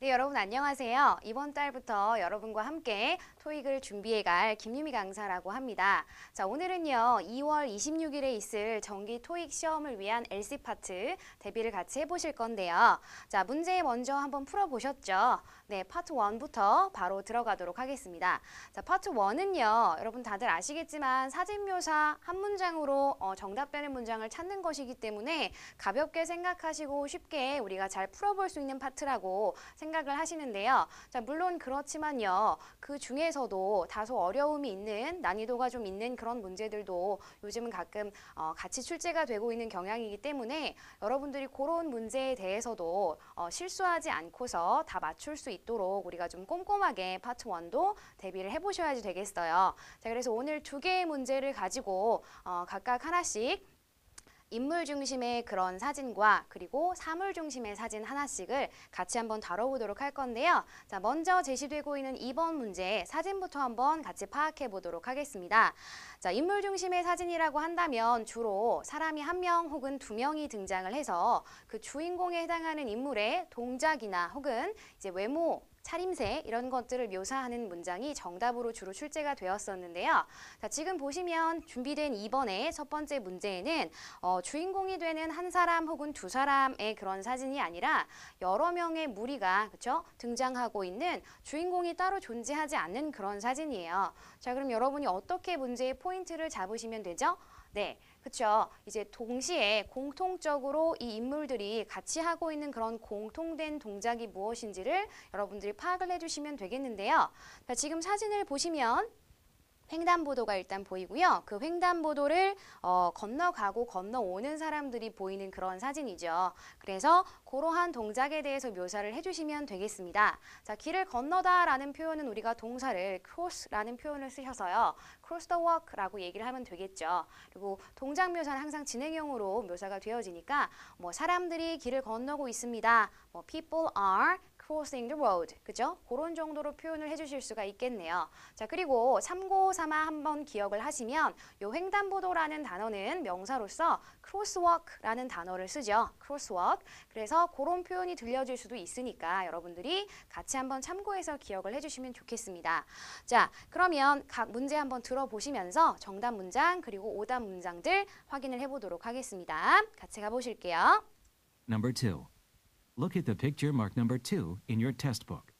네, 여러분 안녕하세요. 이번 달부터 여러분과 함께 토익을 준비해갈 김유미 강사라고 합니다. 자, 오늘은요, 2월 26일에 있을 정기 토익 시험을 위한 LC 파트 대비를 같이 해보실 건데요. 자, 문제 먼저 한번 풀어보셨죠? 네, 파트 1부터 바로 들어가도록 하겠습니다. 자, 파트 1은요, 여러분 다들 아시겠지만 사진 묘사 한 문장으로 정답되는 문장을 찾는 것이기 때문에 가볍게 생각하시고 쉽게 우리가 잘 풀어볼 수 있는 파트라고 생각을 하시는데요. 자, 물론 그렇지만요. 그 중에서도 다소 어려움이 있는, 난이도가 좀 있는 그런 문제들도 요즘은 가끔 같이 출제가 되고 있는 경향이기 때문에 여러분들이 그런 문제에 대해서도 실수하지 않고서 다 맞출 수 있도록 우리가 좀 꼼꼼하게 파트 1도 대비를 해보셔야지 되겠어요. 자, 그래서 오늘 두 개의 문제를 가지고 각각 하나씩 인물 중심의 그런 사진과 그리고 사물 중심의 사진 하나씩을 같이 한번 다뤄보도록 할 건데요. 자, 먼저 제시되고 있는 2번 문제 사진부터 한번 같이 파악해 보도록 하겠습니다. 자, 인물 중심의 사진이라고 한다면 주로 사람이 한 명 혹은 두 명이 등장을 해서 그 주인공에 해당하는 인물의 동작이나 혹은 이제 외모, 차림새 이런 것들을 묘사하는 문장이 정답으로 주로 출제가 되었었는데요. 자, 지금 보시면 준비된 2번의 첫 번째 문제에는 주인공이 되는 한 사람 혹은 두 사람의 그런 사진이 아니라 여러 명의 무리가 그쵸? 등장하고 있는 주인공이 따로 존재하지 않는 그런 사진이에요. 자, 그럼 여러분이 어떻게 문제의 포인트를 잡으시면 되죠? 네, 그렇죠. 이제 동시에 공통적으로 이 인물들이 같이 하고 있는 그런 공통된 동작이 무엇인지를 여러분들이 파악을 해주시면 되겠는데요. 자, 지금 사진을 보시면 횡단보도가 일단 보이고요. 그 횡단보도를 건너가고 건너오는 사람들이 보이는 그런 사진이죠. 그래서 그러한 동작에 대해서 묘사를 해주시면 되겠습니다. 자, 길을 건너다라는 표현은 우리가 동사를 cross라는 표현을 쓰셔서요. cross the walk라고 얘기를 하면 되겠죠. 그리고 동작 묘사는 항상 진행형으로 묘사가 되어지니까 뭐 사람들이 길을 건너고 있습니다. 뭐 people are crossing the road. 그죠? 그런 정도로 표현을 해주실 수가 있겠네요. 자, 그리고 참고 삼아 한번 기억을 하시면 이 횡단보도라는 단어는 명사로서 crosswalk라는 단어를 쓰죠. crosswalk. 그래서 그런 표현이 들려질 수도 있으니까 여러분들이 같이 한번 참고해서 기억을 해주시면 좋겠습니다. 자, 그러면 각 문제 한번 들어보시면서 정답 문장 그리고 오답 문장들 확인을 해보도록 하겠습니다. 같이 가보실게요. Number 2. Look at the picture marked number 2 in your test book.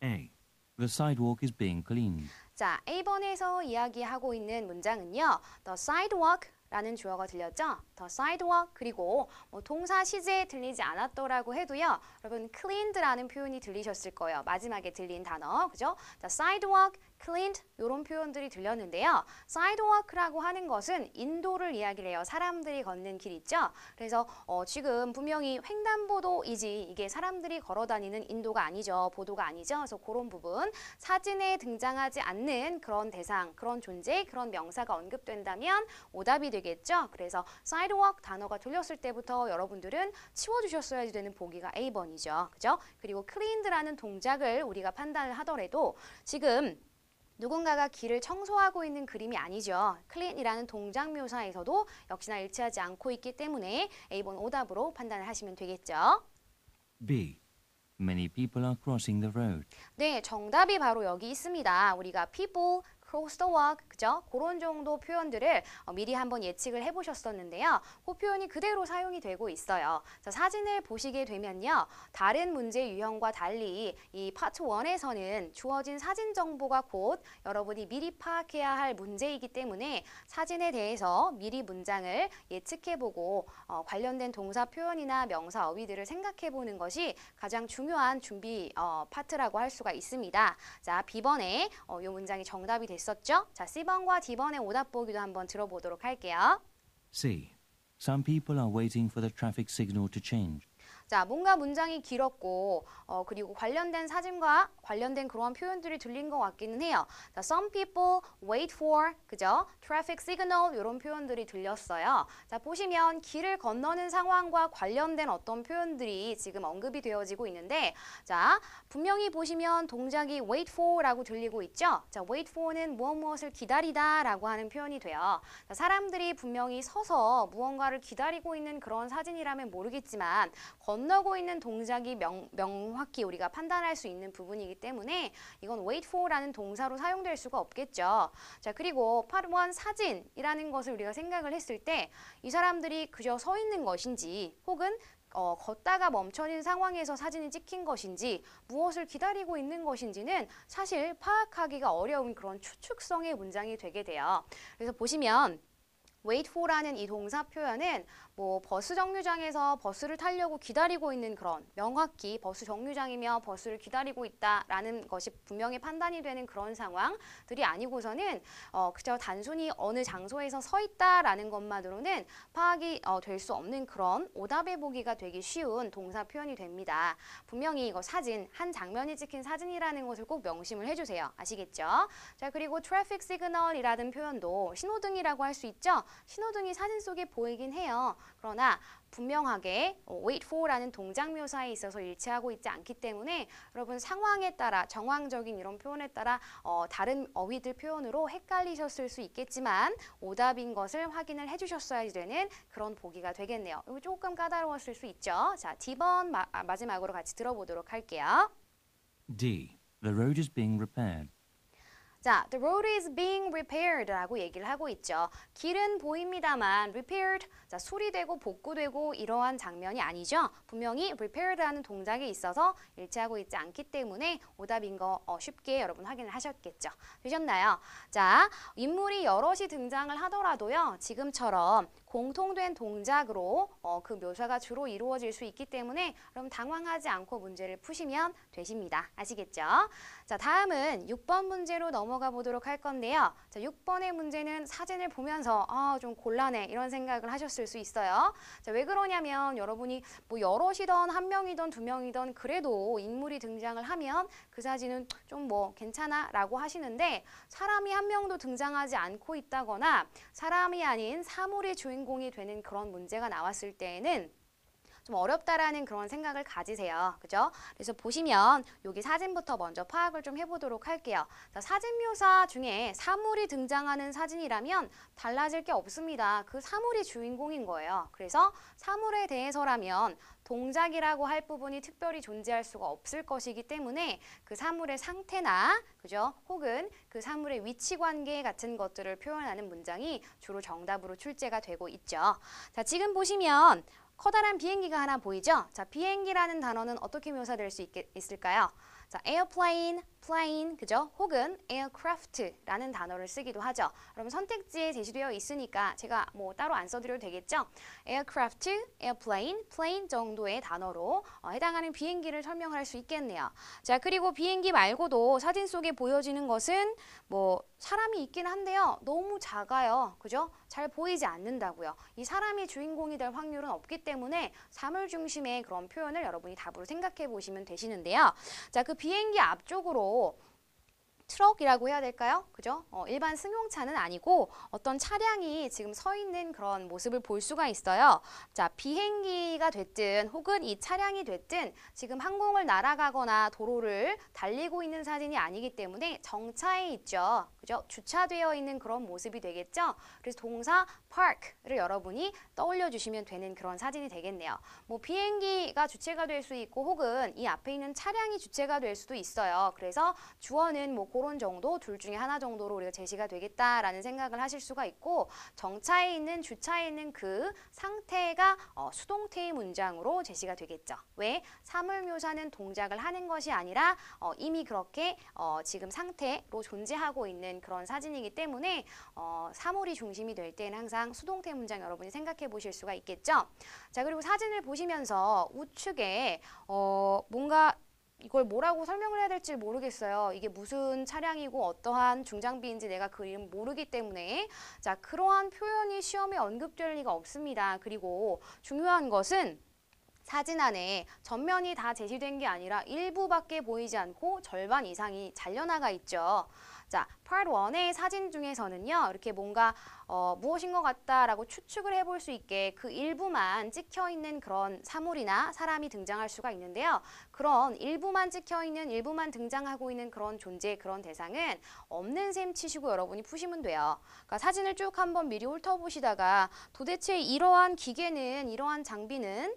A. The sidewalk is being cleaned. 자, A번에서 이야기하고 있는 문장은요. The sidewalk 라는 주어가 들렸죠? The sidewalk 그리고 동사 시제에 들리지 않았더라고 해도요. 여러분 cleaned라는 표현이 들리셨을 거예요. 마지막에 들린 단어. 그죠? The sidewalk cleaned 이런 표현들이 들렸는데요. sidewalk라고 하는 것은 인도를 이야기를 해요. 사람들이 걷는 길 있죠? 그래서 지금 분명히 횡단보도이지 이게 사람들이 걸어다니는 인도가 아니죠. 보도가 아니죠. 그래서 그런 부분 사진에 등장하지 않는 그런 대상, 그런 존재, 그런 명사가 언급된다면 오답이 되겠죠. 그래서 sidewalk 단어가 들렸을 때부터 여러분들은 치워주셨어야 되는 보기가 A번이죠. 그죠? 그리고 cleaned라는 동작을 우리가 판단을 하더라도 지금 누군가가 길을 청소하고 있는 그림이 아니죠. clean이라는 동작 묘사에서도 역시나 일치하지 않고 있기 때문에 A번 오답으로 판단을 하시면 되겠죠. B. Many people are crossing the road. 네, 정답이 바로 여기 있습니다. 우리가 people cross the walk, 그죠? 그런 정도 표현들을 미리 한번 예측을 해보셨었는데요. 그 표현이 그대로 사용이 되고 있어요. 자, 사진을 보시게 되면요. 다른 문제 유형과 달리 이 파트 1에서는 주어진 사진 정보가 곧 여러분이 미리 파악해야 할 문제이기 때문에 사진에 대해서 미리 문장을 예측해보고 관련된 동사 표현이나 명사 어휘들을 생각해보는 것이 가장 중요한 준비 파트라고 할 수가 있습니다. 자, B번에 이 문장이 정답이 됐었죠? 자, C번과 D번의 오답 보기도 한번 들어보도록 할게요. C. Some people are waiting for the traffic signal to change. 자, 뭔가 문장이 길었고 그리고 관련된 사진과 관련된 그런 표현들이 들린 것 같기는 해요. 자, some people wait for, 그죠? traffic signal 이런 표현들이 들렸어요. 자, 보시면 길을 건너는 상황과 관련된 어떤 표현들이 지금 언급이 되어지고 있는데 자, 분명히 보시면 동작이 wait for라고 들리고 있죠? 자, wait for는 무엇을 기다리다 라고 하는 표현이 돼요. 자, 사람들이 분명히 서서 무언가를 기다리고 있는 그런 사진이라면 모르겠지만 건너고 있는 동작이 명확히 우리가 판단할 수 있는 부분이기 때문에 이건 wait for라는 동사로 사용될 수가 없겠죠. 자, 그리고 part 1 사진이라는 것을 우리가 생각을 했을 때 이 사람들이 그저 서 있는 것인지 혹은 걷다가 멈춰진 상황에서 사진이 찍힌 것인지 무엇을 기다리고 있는 것인지는 사실 파악하기가 어려운 그런 추측성의 문장이 되게 돼요. 그래서 보시면 wait for라는 이 동사 표현은 뭐 버스 정류장에서 버스를 타려고 기다리고 있는 그런 명확히 버스 정류장이며 버스를 기다리고 있다라는 것이 분명히 판단이 되는 그런 상황들이 아니고서는 그저 단순히 어느 장소에서 서 있다라는 것만으로는 파악이 될 수 없는 그런 오답의 보기가 되기 쉬운 동사 표현이 됩니다. 분명히 이거 사진, 한 장면이 찍힌 사진이라는 것을 꼭 명심을 해주세요. 아시겠죠? 자, 그리고 traffic signal이라는 표현도 신호등이라고 할 수 있죠? 신호등이 사진 속에 보이긴 해요. 그러나 분명하게 wait for라는 동작 묘사에 있어서 일치하고 있지 않기 때문에 여러분 상황에 따라 정황적인 이런 표현에 따라 다른 어휘들 표현으로 헷갈리셨을 수 있겠지만 오답인 것을 확인을 해주셨어야 되는 그런 보기가 되겠네요. 이거 조금 까다로웠을 수 있죠. 자, D번 마지막으로 같이 들어보도록 할게요. D. The road is being repaired. 자, the road is being repaired라고 얘기를 하고 있죠. 길은 보입니다만 repaired, 자, 수리되고 복구되고 이러한 장면이 아니죠. 분명히 repaired라는 동작이 있어서 일치하고 있지 않기 때문에 오답인 거 쉽게 여러분 확인을 하셨겠죠. 되셨나요? 자, 인물이 여럿이 등장을 하더라도요. 지금처럼 공통된 동작으로 그 묘사가 주로 이루어질 수 있기 때문에 여러분 당황하지 않고 문제를 푸시면 되십니다. 아시겠죠? 자, 다음은 6번 문제로 넘어가 보도록 할 건데요. 자, 6번의 문제는 사진을 보면서 좀 곤란해 이런 생각을 하셨을 수 있어요. 자, 왜 그러냐면 여러분이 뭐 여럿이던 한 명이던 두 명이던 그래도 인물이 등장을 하면 그 사진은 좀 뭐 괜찮아 라고 하시는데 사람이 한 명도 등장하지 않고 있다거나 사람이 아닌 사물의 주인공이 되는 그런 문제가 나왔을 때에는 좀 어렵다라는 그런 생각을 가지세요. 그죠? 그래서 보시면 여기 사진부터 먼저 파악을 좀 해보도록 할게요. 자, 사진 묘사 중에 사물이 등장하는 사진이라면 달라질 게 없습니다. 그 사물이 주인공인 거예요. 그래서 사물에 대해서라면 동작이라고 할 부분이 특별히 존재할 수가 없을 것이기 때문에 그 사물의 상태나 그죠? 혹은 그 사물의 위치 관계 같은 것들을 표현하는 문장이 주로 정답으로 출제가 되고 있죠. 자, 지금 보시면 커다란 비행기가 하나 보이죠? 자, 비행기라는 단어는 어떻게 묘사될 수 있을까요? 자, airplane, plane, 그죠? 혹은 aircraft라는 단어를 쓰기도 하죠. 그럼 선택지에 제시되어 있으니까 제가 뭐 따로 안 써드려도 되겠죠? aircraft, airplane, plane 정도의 단어로 해당하는 비행기를 설명할 수 있겠네요. 자, 그리고 비행기 말고도 사진 속에 보여지는 것은 뭐 사람이 있긴 한데요. 너무 작아요. 그죠? 잘 보이지 않는다고요. 이 사람이 주인공이 될 확률은 없기 때문에 사물 중심의 그런 표현을 여러분이 답으로 생각해 보시면 되시는데요. 자, 그 비행기 앞쪽으로 트럭이라고 해야 될까요? 그죠? 일반 승용차는 아니고 어떤 차량이 지금 서 있는 그런 모습을 볼 수가 있어요. 자, 비행기가 됐든 혹은 이 차량이 됐든 지금 항공을 날아가거나 도로를 달리고 있는 사진이 아니기 때문에 정차해 있죠. 그죠? 주차되어 있는 그런 모습이 되겠죠? 그래서 동사 park를 여러분이 떠올려 주시면 되는 그런 사진이 되겠네요. 뭐 비행기가 주체가 될 수 있고 혹은 이 앞에 있는 차량이 주체가 될 수도 있어요. 그래서 주어는 뭐 그런 정도, 둘 중에 하나 정도로 우리가 제시가 되겠다라는 생각을 하실 수가 있고 정차해 있는, 주차해 있는 그 상태가 수동태의 문장으로 제시가 되겠죠. 왜? 사물 묘사는 동작을 하는 것이 아니라 이미 그렇게 지금 상태로 존재하고 있는 그런 사진이기 때문에 사물이 중심이 될 때는 항상 수동태 문장 여러분이 생각해 보실 수가 있겠죠. 자, 그리고 사진을 보시면서 우측에 뭔가 이걸 뭐라고 설명을 해야 될지 모르겠어요. 이게 무슨 차량이고 어떠한 중장비인지 내가 그 이름 모르기 때문에 자, 그러한 표현이 시험에 언급될 리가 없습니다. 그리고 중요한 것은 사진 안에 전면이 다 제시된 게 아니라 일부밖에 보이지 않고 절반 이상이 잘려나가 있죠. 자, Part 1의 사진 중에서는요. 이렇게 뭔가 무엇인 것 같다라고 추측을 해볼 수 있게 그 일부만 찍혀있는 그런 사물이나 사람이 등장할 수가 있는데요. 그런 일부만 찍혀있는, 일부만 등장하고 있는 그런 존재, 그런 대상은 없는 셈 치시고 여러분이 푸시면 돼요. 그러니까 사진을 쭉 한번 미리 훑어보시다가 도대체 이러한 기계는, 이러한 장비는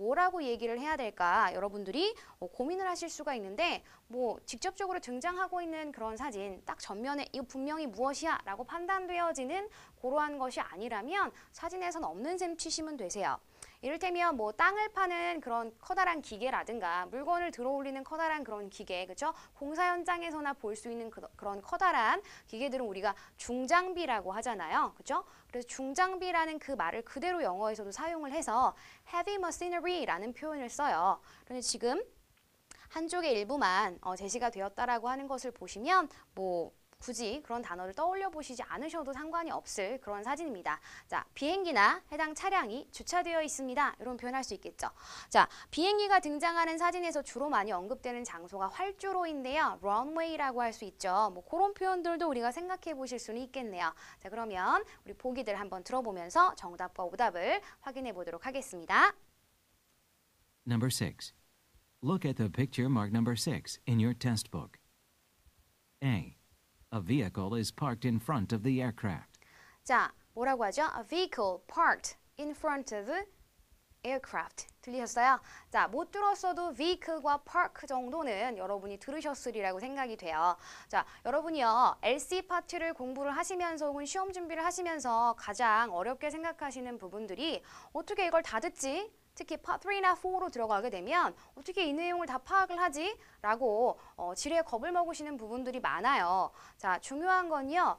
뭐라고 얘기를 해야 될까 여러분들이 고민을 하실 수가 있는데 뭐 직접적으로 등장하고 있는 그런 사진 딱 전면에 이거 분명히 무엇이야 라고 판단되어지는 그러한 것이 아니라면 사진에선 없는 셈 치시면 되세요. 이를테면 뭐 땅을 파는 그런 커다란 기계라든가 물건을 들어올리는 커다란 그런 기계, 그죠? 공사 현장에서나 볼 수 있는 그런 커다란 기계들은 우리가 중장비라고 하잖아요, 그죠? 그래서 중장비라는 그 말을 그대로 영어에서도 사용을 해서 heavy machinery라는 표현을 써요. 그런데 지금 한쪽의 일부만 제시가 되었다라고 하는 것을 보시면 뭐 굳이 그런 단어를 떠올려 보시지 않으셔도 상관이 없을 그런 사진입니다. 자, 비행기나 해당 차량이 주차되어 있습니다. 이런 표현할 수 있겠죠. 자, 비행기가 등장하는 사진에서 주로 많이 언급되는 장소가 활주로인데요. runway라고 할 수 있죠. 뭐 그런 표현들도 우리가 생각해 보실 수는 있겠네요. 자, 그러면 우리 보기들 한번 들어보면서 정답과 오답을 확인해 보도록 하겠습니다. Number 6. Look at the picture marked number 6 in your test book. A. A vehicle is parked in front of the aircraft. 자, 뭐라고 하죠? A vehicle parked in front of aircraft. 들리셨어요? 자, 못 들었어도 vehicle과 park 정도는 여러분이 들으셨으리라고 생각이 돼요. 자, 여러분이요. LC 파트를 공부를 하시면서 혹은 시험 준비를 하시면서 가장 어렵게 생각하시는 부분들이 어떻게 이걸 다 듣지? 특히 Part 3나 4로 들어가게 되면 어떻게 이 내용을 다 파악을 하지? 라고 지레 겁을 먹으시는 부분들이 많아요. 자, 중요한 건요.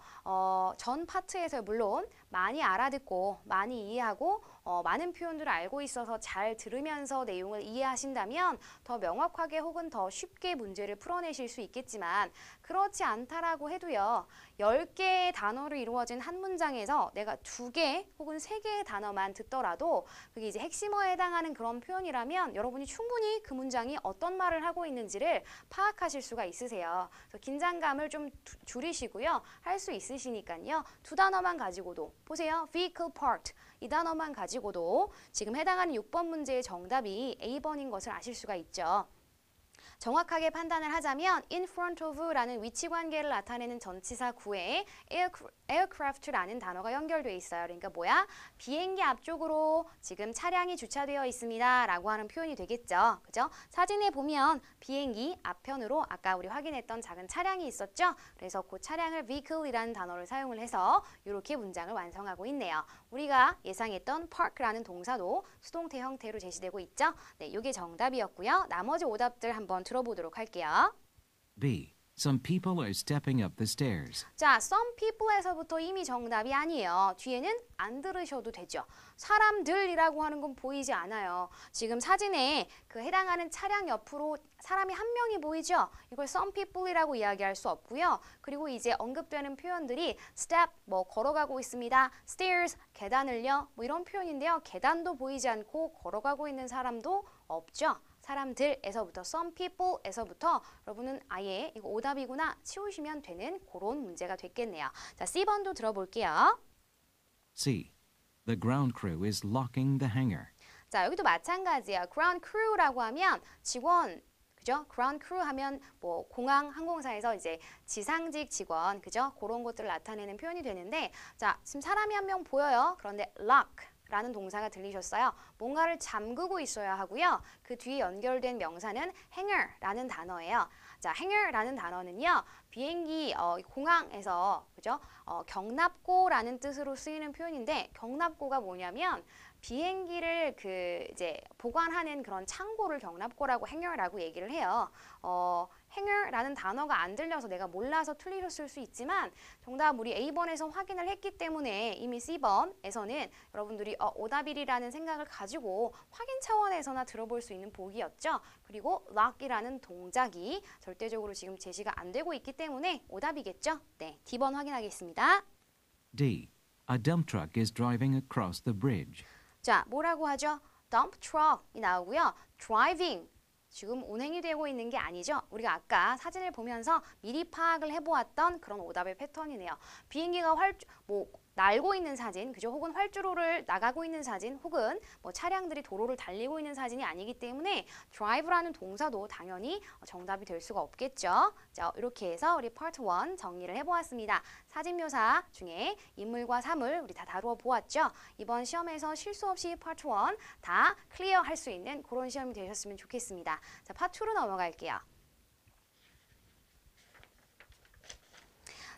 전 파트에서 물론 많이 알아듣고 많이 이해하고 많은 표현들을 알고 있어서 잘 들으면서 내용을 이해하신다면 더 명확하게 혹은 더 쉽게 문제를 풀어내실 수 있겠지만 그렇지 않다라고 해도요. 10개의 단어로 이루어진 한 문장에서 내가 2개 혹은 3개의 단어만 듣더라도 그게 이제 핵심어에 해당하는 그런 표현이라면 여러분이 충분히 그 문장이 어떤 말을 하고 있는지를 파악하실 수가 있으세요. 그래서 긴장감을 좀 줄이시고요. 할 수 있으시니까요. 2단어만 가지고도 보세요. vehicle parked 이 단어만 가지고도 지금 해당하는 6번 문제의 정답이 A번인 것을 아실 수가 있죠. 정확하게 판단을 하자면 in front of라는 위치 관계를 나타내는 전치사 구에 aircraft라는 단어가 연결되어 있어요. 그러니까 뭐야? 비행기 앞쪽으로 지금 차량이 주차되어 있습니다. 라고 하는 표현이 되겠죠. 그죠? 사진에 보면 비행기 앞편으로 아까 우리 확인했던 작은 차량이 있었죠. 그래서 그 차량을 vehicle이라는 단어를 사용을 해서 이렇게 문장을 완성하고 있네요. 우리가 예상했던 park라는 동사도 수동태 형태로 제시되고 있죠. 네, 이게 정답이었고요. 나머지 오답들 한번 들어보도록 할게요. B. Some people are stepping up the stairs. 자, some people에서부터 이미 정답이 아니에요. 뒤에는 안 들으셔도 되죠. 사람들이라고 하는 건 보이지 않아요. 지금 사진에 그 해당하는 차량 옆으로 사람이 한 명이 보이죠? 이걸 some people이라고 이야기할 수 없고요. 그리고 이제 언급되는 표현들이 step, 뭐 걸어가고 있습니다. stairs, 계단을요. 뭐 이런 표현인데요. 계단도 보이지 않고 걸어가고 있는 사람도 없죠. 사람들에서부터 some people에서부터 여러분은 아예 이거 오답이구나 치우시면 되는 그런 문제가 됐겠네요. 자, C번도 들어볼게요. C. The ground crew is locking the hangar. 자, 여기도 마찬가지예요. ground crew라고 하면 직원, 그죠? ground crew 하면 뭐 공항 항공사에서 이제 지상직 직원, 그죠? 그런 것들을 나타내는 표현이 되는데 자, 지금 사람이 한 명 보여요. 그런데 lock 라는 동사가 들리셨어요. 뭔가를 잠그고 있어야 하고요. 그 뒤에 연결된 명사는 hangar라는 단어예요. 자, hangar라는 단어는요. 비행기 공항에서 그죠? 경납고라는 뜻으로 쓰이는 표현인데 경납고가 뭐냐면 비행기를 그 이제 보관하는 그런 창고를 경납고라고 hangar라고 얘기를 해요. hangar라는 단어가 안 들려서 내가 몰라서 틀리셨을 수 있지만 정답 우리 A번에서 확인을 했기 때문에 이미 C번에서는 여러분들이 오답이라는 생각을 가지고 확인 차원에서나 들어볼 수 있는 보기였죠. 그리고 lock이라는 동작이 절대적으로 지금 제시가 안 되고 있기 때문에 오답이겠죠. 네, D번 확인하겠습니다. D. A dump truck is driving across the bridge. 자, 뭐라고 하죠? dump truck이 나오고요. driving, 지금 운행이 되고 있는 게 아니죠. 우리가 아까 사진을 보면서 미리 파악을 해보았던 그런 오답의 패턴이네요. 비행기가 날고 있는 사진, 그죠? 혹은 활주로를 나가고 있는 사진, 혹은 뭐 차량들이 도로를 달리고 있는 사진이 아니기 때문에 drive라는 동사도 당연히 정답이 될 수가 없겠죠. 자, 이렇게 해서 우리 파트 1 정리를 해보았습니다. 사진 묘사 중에 인물과 사물 우리 다 다루어 보았죠. 이번 시험에서 실수 없이 파트 1 다 클리어 할 수 있는 그런 시험이 되셨으면 좋겠습니다. 자, 파트 2로 넘어갈게요.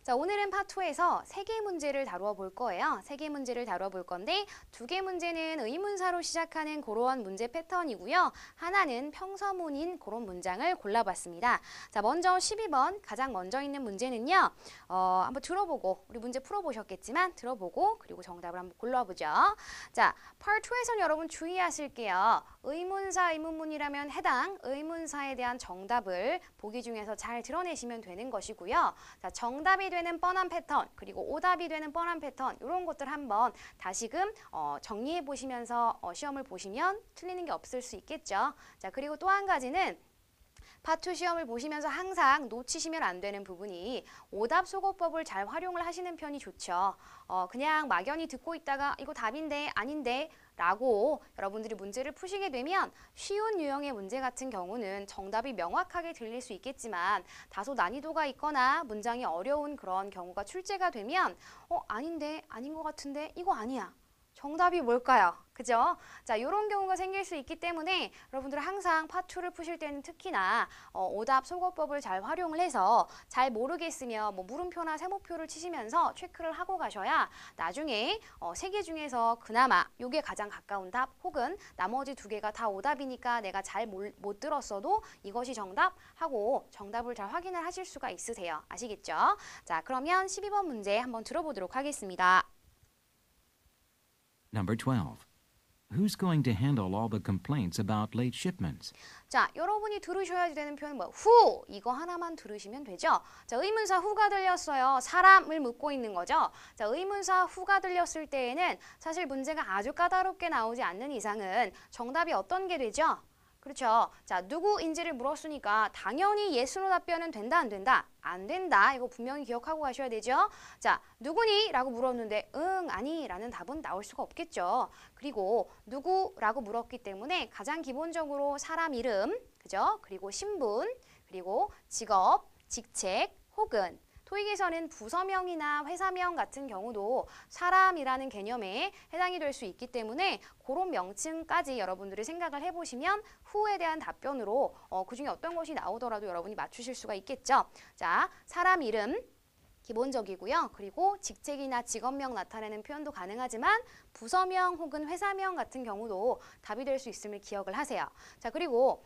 자, 오늘은 파트2에서 3개 문제를 다루어 볼 거예요. 3개 문제를 다루어 볼 건데 2개 문제는 의문사로 시작하는 그러한 문제 패턴이고요. 하나는 평서문인 그런 문장을 골라봤습니다. 자, 먼저 12번 가장 먼저 있는 문제는요. 한번 들어보고 우리 문제 풀어보셨겠지만 들어보고 그리고 정답을 한번 골라보죠. 자, 파트2에서는 여러분 주의하실게요. 의문사, 의문문이라면 해당 의문사에 대한 정답을 보기 중에서 잘 드러내시면 되는 것이고요. 자, 정답이 되는 뻔한 패턴 그리고 오답이 되는 뻔한 패턴 이런 것들 한번 다시금 정리해 보시면서 시험을 보시면 틀리는 게 없을 수 있겠죠. 자, 그리고 또 한 가지는 파트 시험을 보시면서 항상 놓치시면 안 되는 부분이 오답 소거법을 잘 활용을 하시는 편이 좋죠. 그냥 막연히 듣고 있다가 이거 답인데 아닌데 라고 여러분들이 문제를 푸시게 되면 쉬운 유형의 문제 같은 경우는 정답이 명확하게 들릴 수 있겠지만 다소 난이도가 있거나 문장이 어려운 그런 경우가 출제가 되면 아닌데 아닌 것 같은데 이거 아니야. 정답이 뭘까요? 그죠? 자, 이런 경우가 생길 수 있기 때문에 여러분들 항상 파투를 푸실 때는 특히나 오답 소거법을 잘 활용을 해서 잘 모르겠으면 뭐 물음표나 세모표를 치시면서 체크를 하고 가셔야 나중에 3개 중에서 그나마 이게 가장 가까운 답 혹은 나머지 2개가 다 오답이니까 내가 잘 못 들었어도 이것이 정답 하고 정답을 잘 확인을 하실 수가 있으세요. 아시겠죠? 자, 그러면 12번 문제 한번 들어보도록 하겠습니다. Number 12. Who's going to handle all the complaints about late shipments? 자, 여러분이 들으셔야 되는 표현은 뭐예요? who 이거 하나만 들으시면 되죠. 자, 의문사 who가 들렸어요. 사람을 묻고 있는 거죠. 자, 의문사 who가 들렸을 때에는 사실 문제가 아주 까다롭게 나오지 않는 이상은 정답이 어떤 게 되죠? 그렇죠. 자, 누구인지를 물었으니까 당연히 예스로 답변은 된다, 안 된다? 안 된다. 이거 분명히 기억하고 가셔야 되죠. 자, 누구니? 라고 물었는데 응, 아니 라는 답은 나올 수가 없겠죠. 그리고 누구라고 물었기 때문에 가장 기본적으로 사람 이름, 그죠? 그리고 신분, 그리고 직업, 직책, 혹은 토익에서는 부서명이나 회사명 같은 경우도 사람이라는 개념에 해당이 될 수 있기 때문에 그런 명칭까지 여러분들이 생각을 해보시면 who에 대한 답변으로 그중에 어떤 것이 나오더라도 여러분이 맞추실 수가 있겠죠. 자, 사람 이름 기본적이고요. 그리고 직책이나 직업명 나타내는 표현도 가능하지만 부서명 혹은 회사명 같은 경우도 답이 될 수 있음을 기억을 하세요. 자, 그리고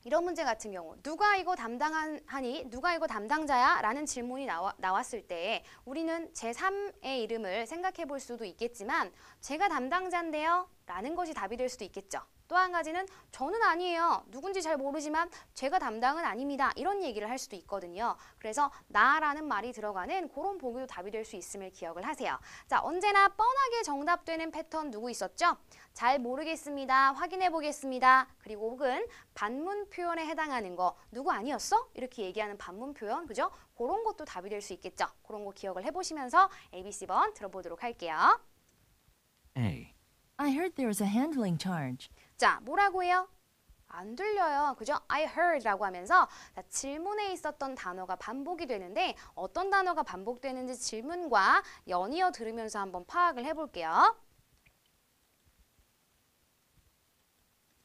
이런 문제 같은 경우 누가 이거 담당하니? 누가 이거 담당자야? 라는 질문이 나왔을 때 우리는 제3의 이름을 생각해 볼 수도 있겠지만 제가 담당자인데요? 라는 것이 답이 될 수도 있겠죠. 또 한 가지는 저는 아니에요. 누군지 잘 모르지만 제가 담당은 아닙니다. 이런 얘기를 할 수도 있거든요. 그래서 나라는 말이 들어가는 그런 보기도 답이 될 수 있음을 기억을 하세요. 자, 언제나 뻔하게 정답되는 패턴 누구 있었죠? 잘 모르겠습니다. 확인해 보겠습니다. 그리고 혹은 반문 표현에 해당하는 거 누구 아니었어? 이렇게 얘기하는 반문 표현, 그죠? 그런 것도 답이 될 수 있겠죠. 그런 거 기억을 해보시면서 ABC번 들어보도록 할게요. A. I heard there was a handling charge. 자, 뭐라고 해요? 안 들려요. 그죠? I heard라고 하면서 자, 질문에 있었던 단어가 반복이 되는데 어떤 단어가 반복되는지 질문과 연이어 들으면서 한번 파악을 해볼게요.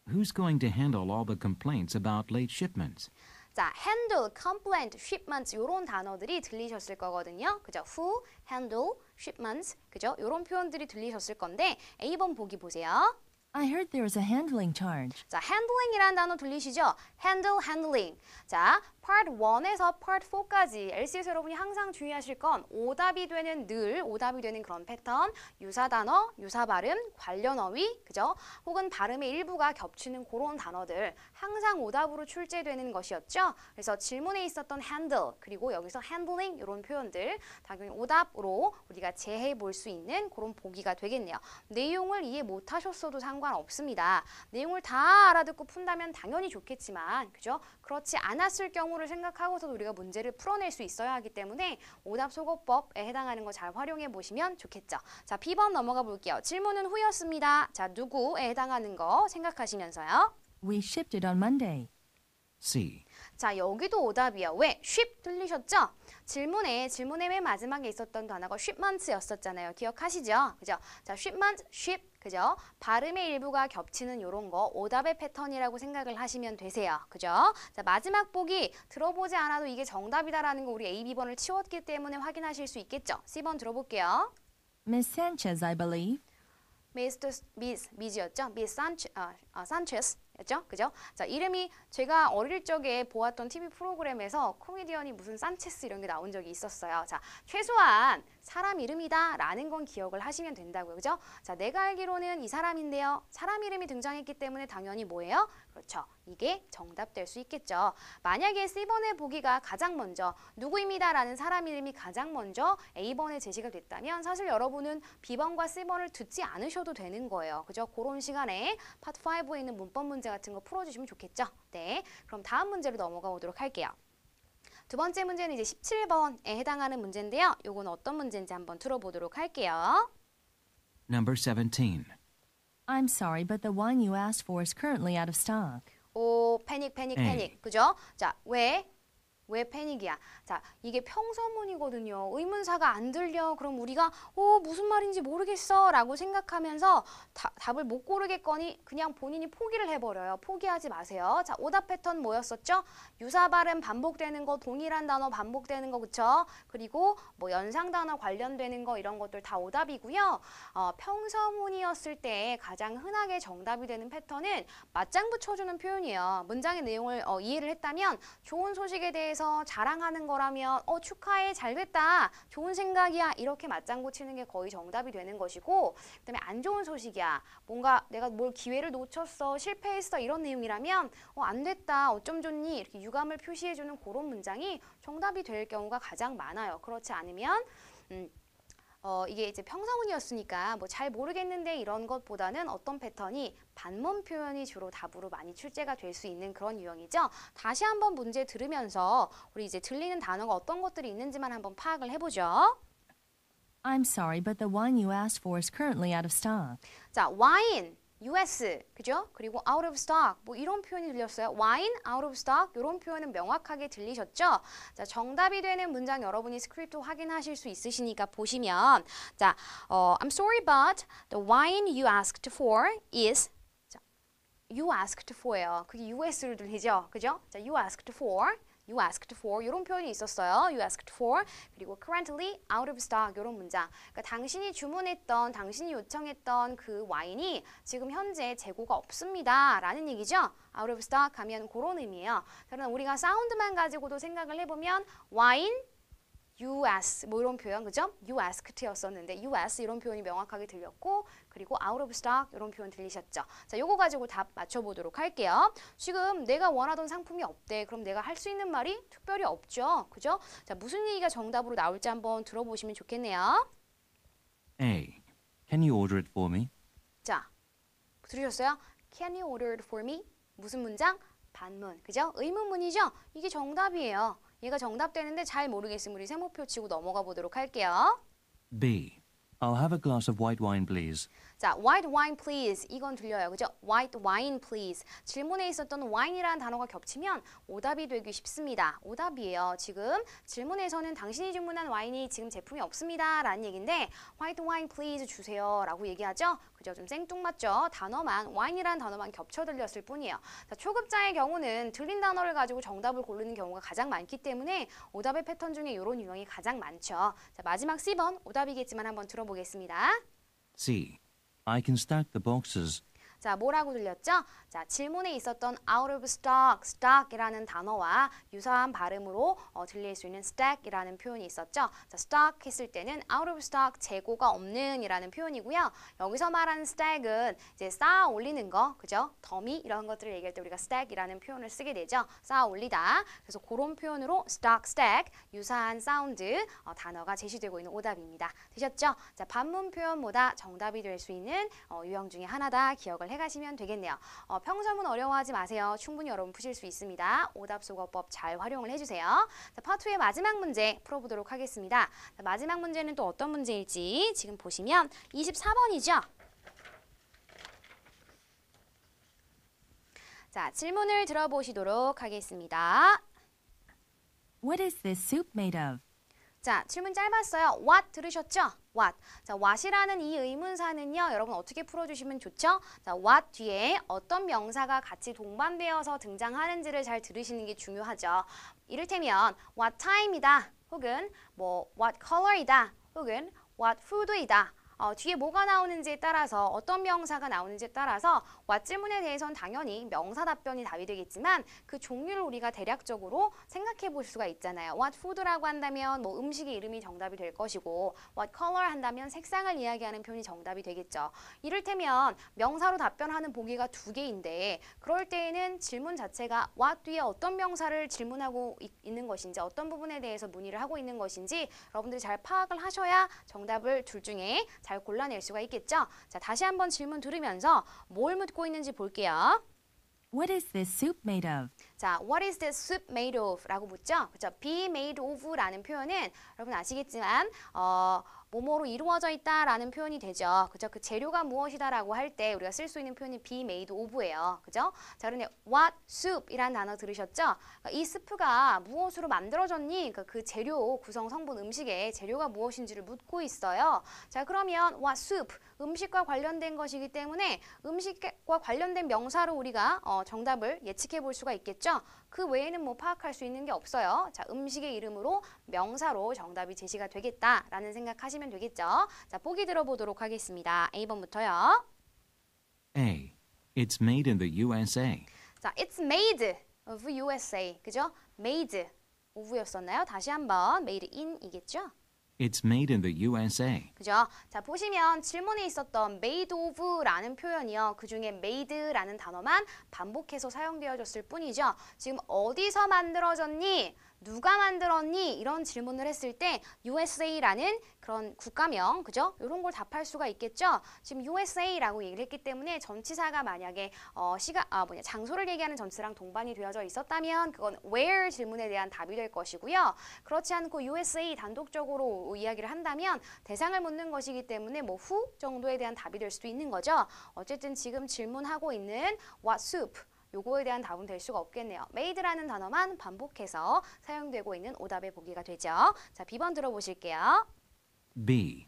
Who's going to handle all the complaints about late shipments? 자, handle, complaint, shipments 이런 단어들이 들리셨을 거거든요. 그죠? Who, handle, shipments 그죠? 이런 표현들이 들리셨을 건데 A번 보기 보세요. I heard there was a handling charge. 자, handling이라는 단어 들리시죠? handle, handling. 자, part 1에서 part 4까지 LC에서 여러분이 항상 주의하실 건 오답이 되는 늘 오답이 되는 그런 패턴, 유사 단어, 유사 발음, 관련 어휘, 그죠? 혹은 발음의 일부가 겹치는 그런 단어들 항상 오답으로 출제되는 것이었죠. 그래서 질문에 있었던 handle 그리고 여기서 handling 이런 표현들 당연히 오답으로 우리가 재해 볼 수 있는 그런 보기가 되겠네요. 내용을 이해 못 하셨어도 상관없어요. 상관없습니다. 내용을 다 알아듣고 푼다면 당연히 좋겠지만, 그죠? 그렇지 않았을 경우를 생각하고서도 우리가 문제를 풀어낼 수 있어야 하기 때문에 오답 소거법에 해당하는 거 잘 활용해 보시면 좋겠죠. 자, B번 넘어가 볼게요. 질문은 후였습니다. 자, 누구에 해당하는 거 생각하시면서요. We shipped it on Monday. C. 자, 여기도 오답이요. 왜? 쉽 들리셨죠? 질문의 맨 마지막에 있었던 단어가 shipments였었잖아요. 기억하시죠? 그죠? 자, shipment, ship, 그죠? 발음의 일부가 겹치는 요런 거 오답의 패턴이라고 생각을 하시면 되세요. 그죠? 자, 마지막 보기 들어보지 않아도 이게 정답이다라는 거 우리 A, B번을 치웠기 때문에 확인하실 수 있겠죠? C번 들어볼게요. Miss Sanchez, I believe. 미즈였죠? 미스 산체스였죠? 그죠? 자, 이름이 제가 어릴 적에 보았던 TV 프로그램에서 코미디언이 무슨 산체스 이런 게 나온 적이 있었어요. 자, 최소한 사람 이름이다 라는 건 기억을 하시면 된다고요. 그죠? 자, 내가 알기로는 이 사람인데요. 사람 이름이 등장했기 때문에 당연히 뭐예요? 그렇죠. 이게 정답 될 수 있겠죠. 만약에 C번의 보기가 가장 먼저 누구입니다 라는 사람 이름이 가장 먼저 A번에 제시가 됐다면 사실 여러분은 B번과 C번을 듣지 않으셔도 되는 거예요. 그죠? 그런 시간에 파트 5에 있는 문법 문제 같은 거 풀어주시면 좋겠죠. 네, 그럼 다음 문제로 넘어가 보도록 할게요. 두 번째 문제는 이제 17번에 해당하는 문제인데요. 요건 어떤 문제인지 한번 들어보도록 할게요. Number 17. I'm sorry, but the wine you asked for is currently out of stock. 오, 패닉. 그죠? 자, 왜 패닉이야? 자, 이게 평서문이거든요. 의문사가 안 들려. 그럼 우리가 무슨 말인지 모르겠어 라고 생각하면서 답을 못 고르겠거니 그냥 본인이 포기를 해버려요. 포기하지 마세요. 자, 오답 패턴 뭐였었죠? 유사 발음 반복되는 거, 동일한 단어 반복되는 거, 그쵸? 그리고 뭐 연상 단어 관련되는 거 이런 것들 다 오답이고요. 평서문이었을 때 가장 흔하게 정답이 되는 패턴은 맞장구 쳐주는 표현이에요. 문장의 내용을 이해를 했다면 좋은 소식에 대해서 자랑하는 거라면 축하해 잘됐다 좋은 생각이야 이렇게 맞장구 치는 게 거의 정답이 되는 것이고 그다음에 안 좋은 소식이야 뭔가 내가 뭘 기회를 놓쳤어 실패했어 이런 내용이라면 안 됐다 어쩜 좋니 이렇게 유감을 표시해주는 그런 문장이 정답이 될 경우가 가장 많아요. 그렇지 않으면 이게 이제 평서문이었으니까 뭐 잘 모르겠는데 이런 것보다는 어떤 패턴이 반문 표현이 주로 답으로 많이 출제가 될 수 있는 그런 유형이죠. 다시 한번 문제 들으면서 우리 이제 들리는 단어가 어떤 것들이 있는지만 한번 파악을 해보죠. I'm sorry, but the wine you asked for is currently out of stock. 자, wine, US, 그죠? 그리고 out of stock, 뭐 이런 표현이 들렸어요. wine, out of stock, 이런 표현은 명확하게 들리셨죠? 자, 정답이 되는 문장 여러분이 스크립트 확인하실 수 있으시니까 보시면 자, I'm sorry, but the wine you asked for is you asked for예요. 그게 US로 들리죠? 그죠? 자, you asked for 이런 표현이 있었어요. You asked for 그리고 currently out of stock 이런 문장. 그러니까 당신이 주문했던, 당신이 요청했던 그 와인이 지금 현재 재고가 없습니다. 라는 얘기죠. out of stock 하면 그런 의미예요. 그러나 우리가 사운드만 가지고도 생각을 해보면 wine you ask 뭐 이런 표현 그죠? you asked였었는데 you ask 이런 표현이 명확하게 들렸고 그리고 out of stock 이런 표현 들리셨죠? 자, 요거 가지고 답 맞춰보도록 할게요. 지금 내가 원하던 상품이 없대. 그럼 내가 할 수 있는 말이 특별히 없죠? 그죠? 자, 무슨 얘기가 정답으로 나올지 한번 들어보시면 좋겠네요. A. Can you order it for me? 자, 들으셨어요? Can you order it for me? 무슨 문장? 반문, 그죠? 의문문이죠? 이게 정답이에요. 얘가 정답 되는데 잘 모르겠으면 우리 세모표 치고 넘어가 보도록 할게요. B. I'll have a glass of white wine, please. 자, white wine please 이건 들려요. 그죠? white wine please. 질문에 있었던 wine이라는 단어가 겹치면 오답이 되기 쉽습니다. 오답이에요. 지금 질문에서는 당신이 주문한 와인이 지금 제품이 없습니다. 라는 얘기인데 white wine please 주세요. 라고 얘기하죠. 그죠? 좀 생뚱맞죠? 단어만 wine이라는 단어만 겹쳐 들렸을 뿐이에요. 자, 초급자의 경우는 들린 단어를 가지고 정답을 고르는 경우가 가장 많기 때문에 오답의 패턴 중에 이런 유형이 가장 많죠. 자, 마지막 C번 오답이겠지만 한번 들어보겠습니다. C. I can stack the boxes. 자, 뭐라고 들렸죠? 자, 질문에 있었던 out of stock, stock이라는 단어와 유사한 발음으로 들릴 수 있는 stack이라는 표현이 있었죠. 자, stock 했을 때는 out of stock, 재고가 없는 이라는 표현이고요. 여기서 말하는 stack은 이제 쌓아 올리는 거, 그죠? 더미 이런 것들을 얘기할 때 우리가 stack이라는 표현을 쓰게 되죠. 쌓아 올리다. 그래서 그런 표현으로 stock, stack, 유사한 사운드 단어가 제시되고 있는 오답입니다. 되셨죠? 자, 반문 표현보다 정답이 될 수 있는 유형 중에 하나다 기억을 해가시면 되겠네요. 평소문 어려워하지 마세요. 충분히 여러분 푸실 수 있습니다. 오답수거법 잘 활용을 해주세요. 자, 파트 2의 마지막 문제 풀어보도록 하겠습니다. 자, 마지막 문제는 또 어떤 문제일지 지금 보시면 24번이죠. 자, 질문을 들어보시도록 하겠습니다. What is this soup made of? 자, 질문 짧았어요. What 들으셨죠? What. 자, what이라는 이 의문사는요, 여러분 어떻게 풀어주시면 좋죠? 자, what 뒤에 어떤 명사가 같이 동반되어서 등장하는지를 잘 들으시는 게 중요하죠. 이를테면 what time이다, 혹은 뭐 what color이다, 혹은 what food이다. 뒤에 뭐가 나오는지에 따라서 어떤 명사가 나오는지에 따라서 what 질문에 대해서는 당연히 명사 답변이 답이 되겠지만 그 종류를 우리가 대략적으로 생각해 볼 수가 있잖아요. what food라고 한다면 뭐 음식의 이름이 정답이 될 것이고 what color 한다면 색상을 이야기하는 표현이 정답이 되겠죠. 이를테면 명사로 답변하는 보기가 두 개인데 그럴 때에는 질문 자체가 what 뒤에 어떤 명사를 질문하고 있는 것인지 어떤 부분에 대해서 문의를 하고 있는 것인지 여러분들이 잘 파악을 하셔야 정답을 둘 중에 잘 골라낼 수가 있겠죠. 자, 다시 한번 질문 들으면서 뭘 묻고 있는지 볼게요. What is this soup made of? 자, what is this soup made of? 라고 묻죠. 그렇죠? be made of 라는 표현은 여러분 아시겠지만 뭐뭐로 이루어져 있다라는 표현이 되죠. 그죠? 그 재료가 무엇이다라고 할 때 우리가 쓸 수 있는 표현이 be made of예요. 그죠? 자, 그런데 what soup이라는 단어 들으셨죠? 이 스프가 무엇으로 만들어졌니? 그 재료, 구성 성분, 음식의 재료가 무엇인지를 묻고 있어요. 자, 그러면 what soup, 음식과 관련된 것이기 때문에 음식과 관련된 명사로 우리가 정답을 예측해 볼 수가 있겠죠? 그 외에는 뭐 파악할 수 있는 게 없어요. 자, 음식의 이름으로 명사로 정답이 제시가 되겠다라는 생각하시면 되겠죠. 자, 보기 들어보도록 하겠습니다. A번부터요. A. It's made in the USA. 자, it's made of USA. 그죠? made of였었나요? 다시 한번 made in이겠죠? It's made in the USA. 그죠? 자, 보시면 질문에 있었던 made of라는 표현이요. 그중에 made라는 단어만 반복해서 사용되어졌을 뿐이죠. 지금 어디서 만들어졌니? 누가 만들었니? 이런 질문을 했을 때 USA라는 그런 국가명, 그죠? 이런 걸 답할 수가 있겠죠? 지금 USA라고 얘기를 했기 때문에 전치사가 만약에 장소를 얘기하는 전치사랑 동반이 되어져 있었다면 그건 where 질문에 대한 답이 될 것이고요. 그렇지 않고 USA 단독적으로 이야기를 한다면 대상을 묻는 것이기 때문에 뭐 who 정도에 대한 답이 될 수도 있는 거죠. 어쨌든 지금 질문하고 있는 what soup 요거에 대한 답은 될 수가 없겠네요. made라는 단어만 반복해서 사용되고 있는 오답의 보기가 되죠. 자, B번 들어보실게요. B.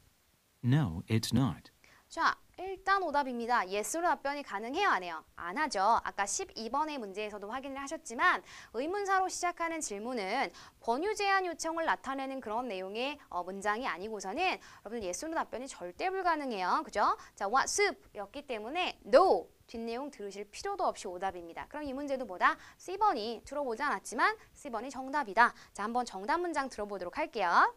No, it's not. 자, 일단 오답입니다. yes로 답변이 가능해요, 안 해요? 안 하죠. 아까 12번의 문제에서도 확인을 하셨지만 의문사로 시작하는 질문은 권유 제한 요청을 나타내는 그런 내용의 문장이 아니고서는 여러분들 yes로 답변이 절대 불가능해요. 그죠? 자, what soup였기 때문에 no 뒷내용 들으실 필요도 없이 오답입니다. 그럼 이 문제도 뭐다? C번이 들어보지 않았지만 C번이 정답이다. 자, 한번 정답 문장 들어보도록 할게요.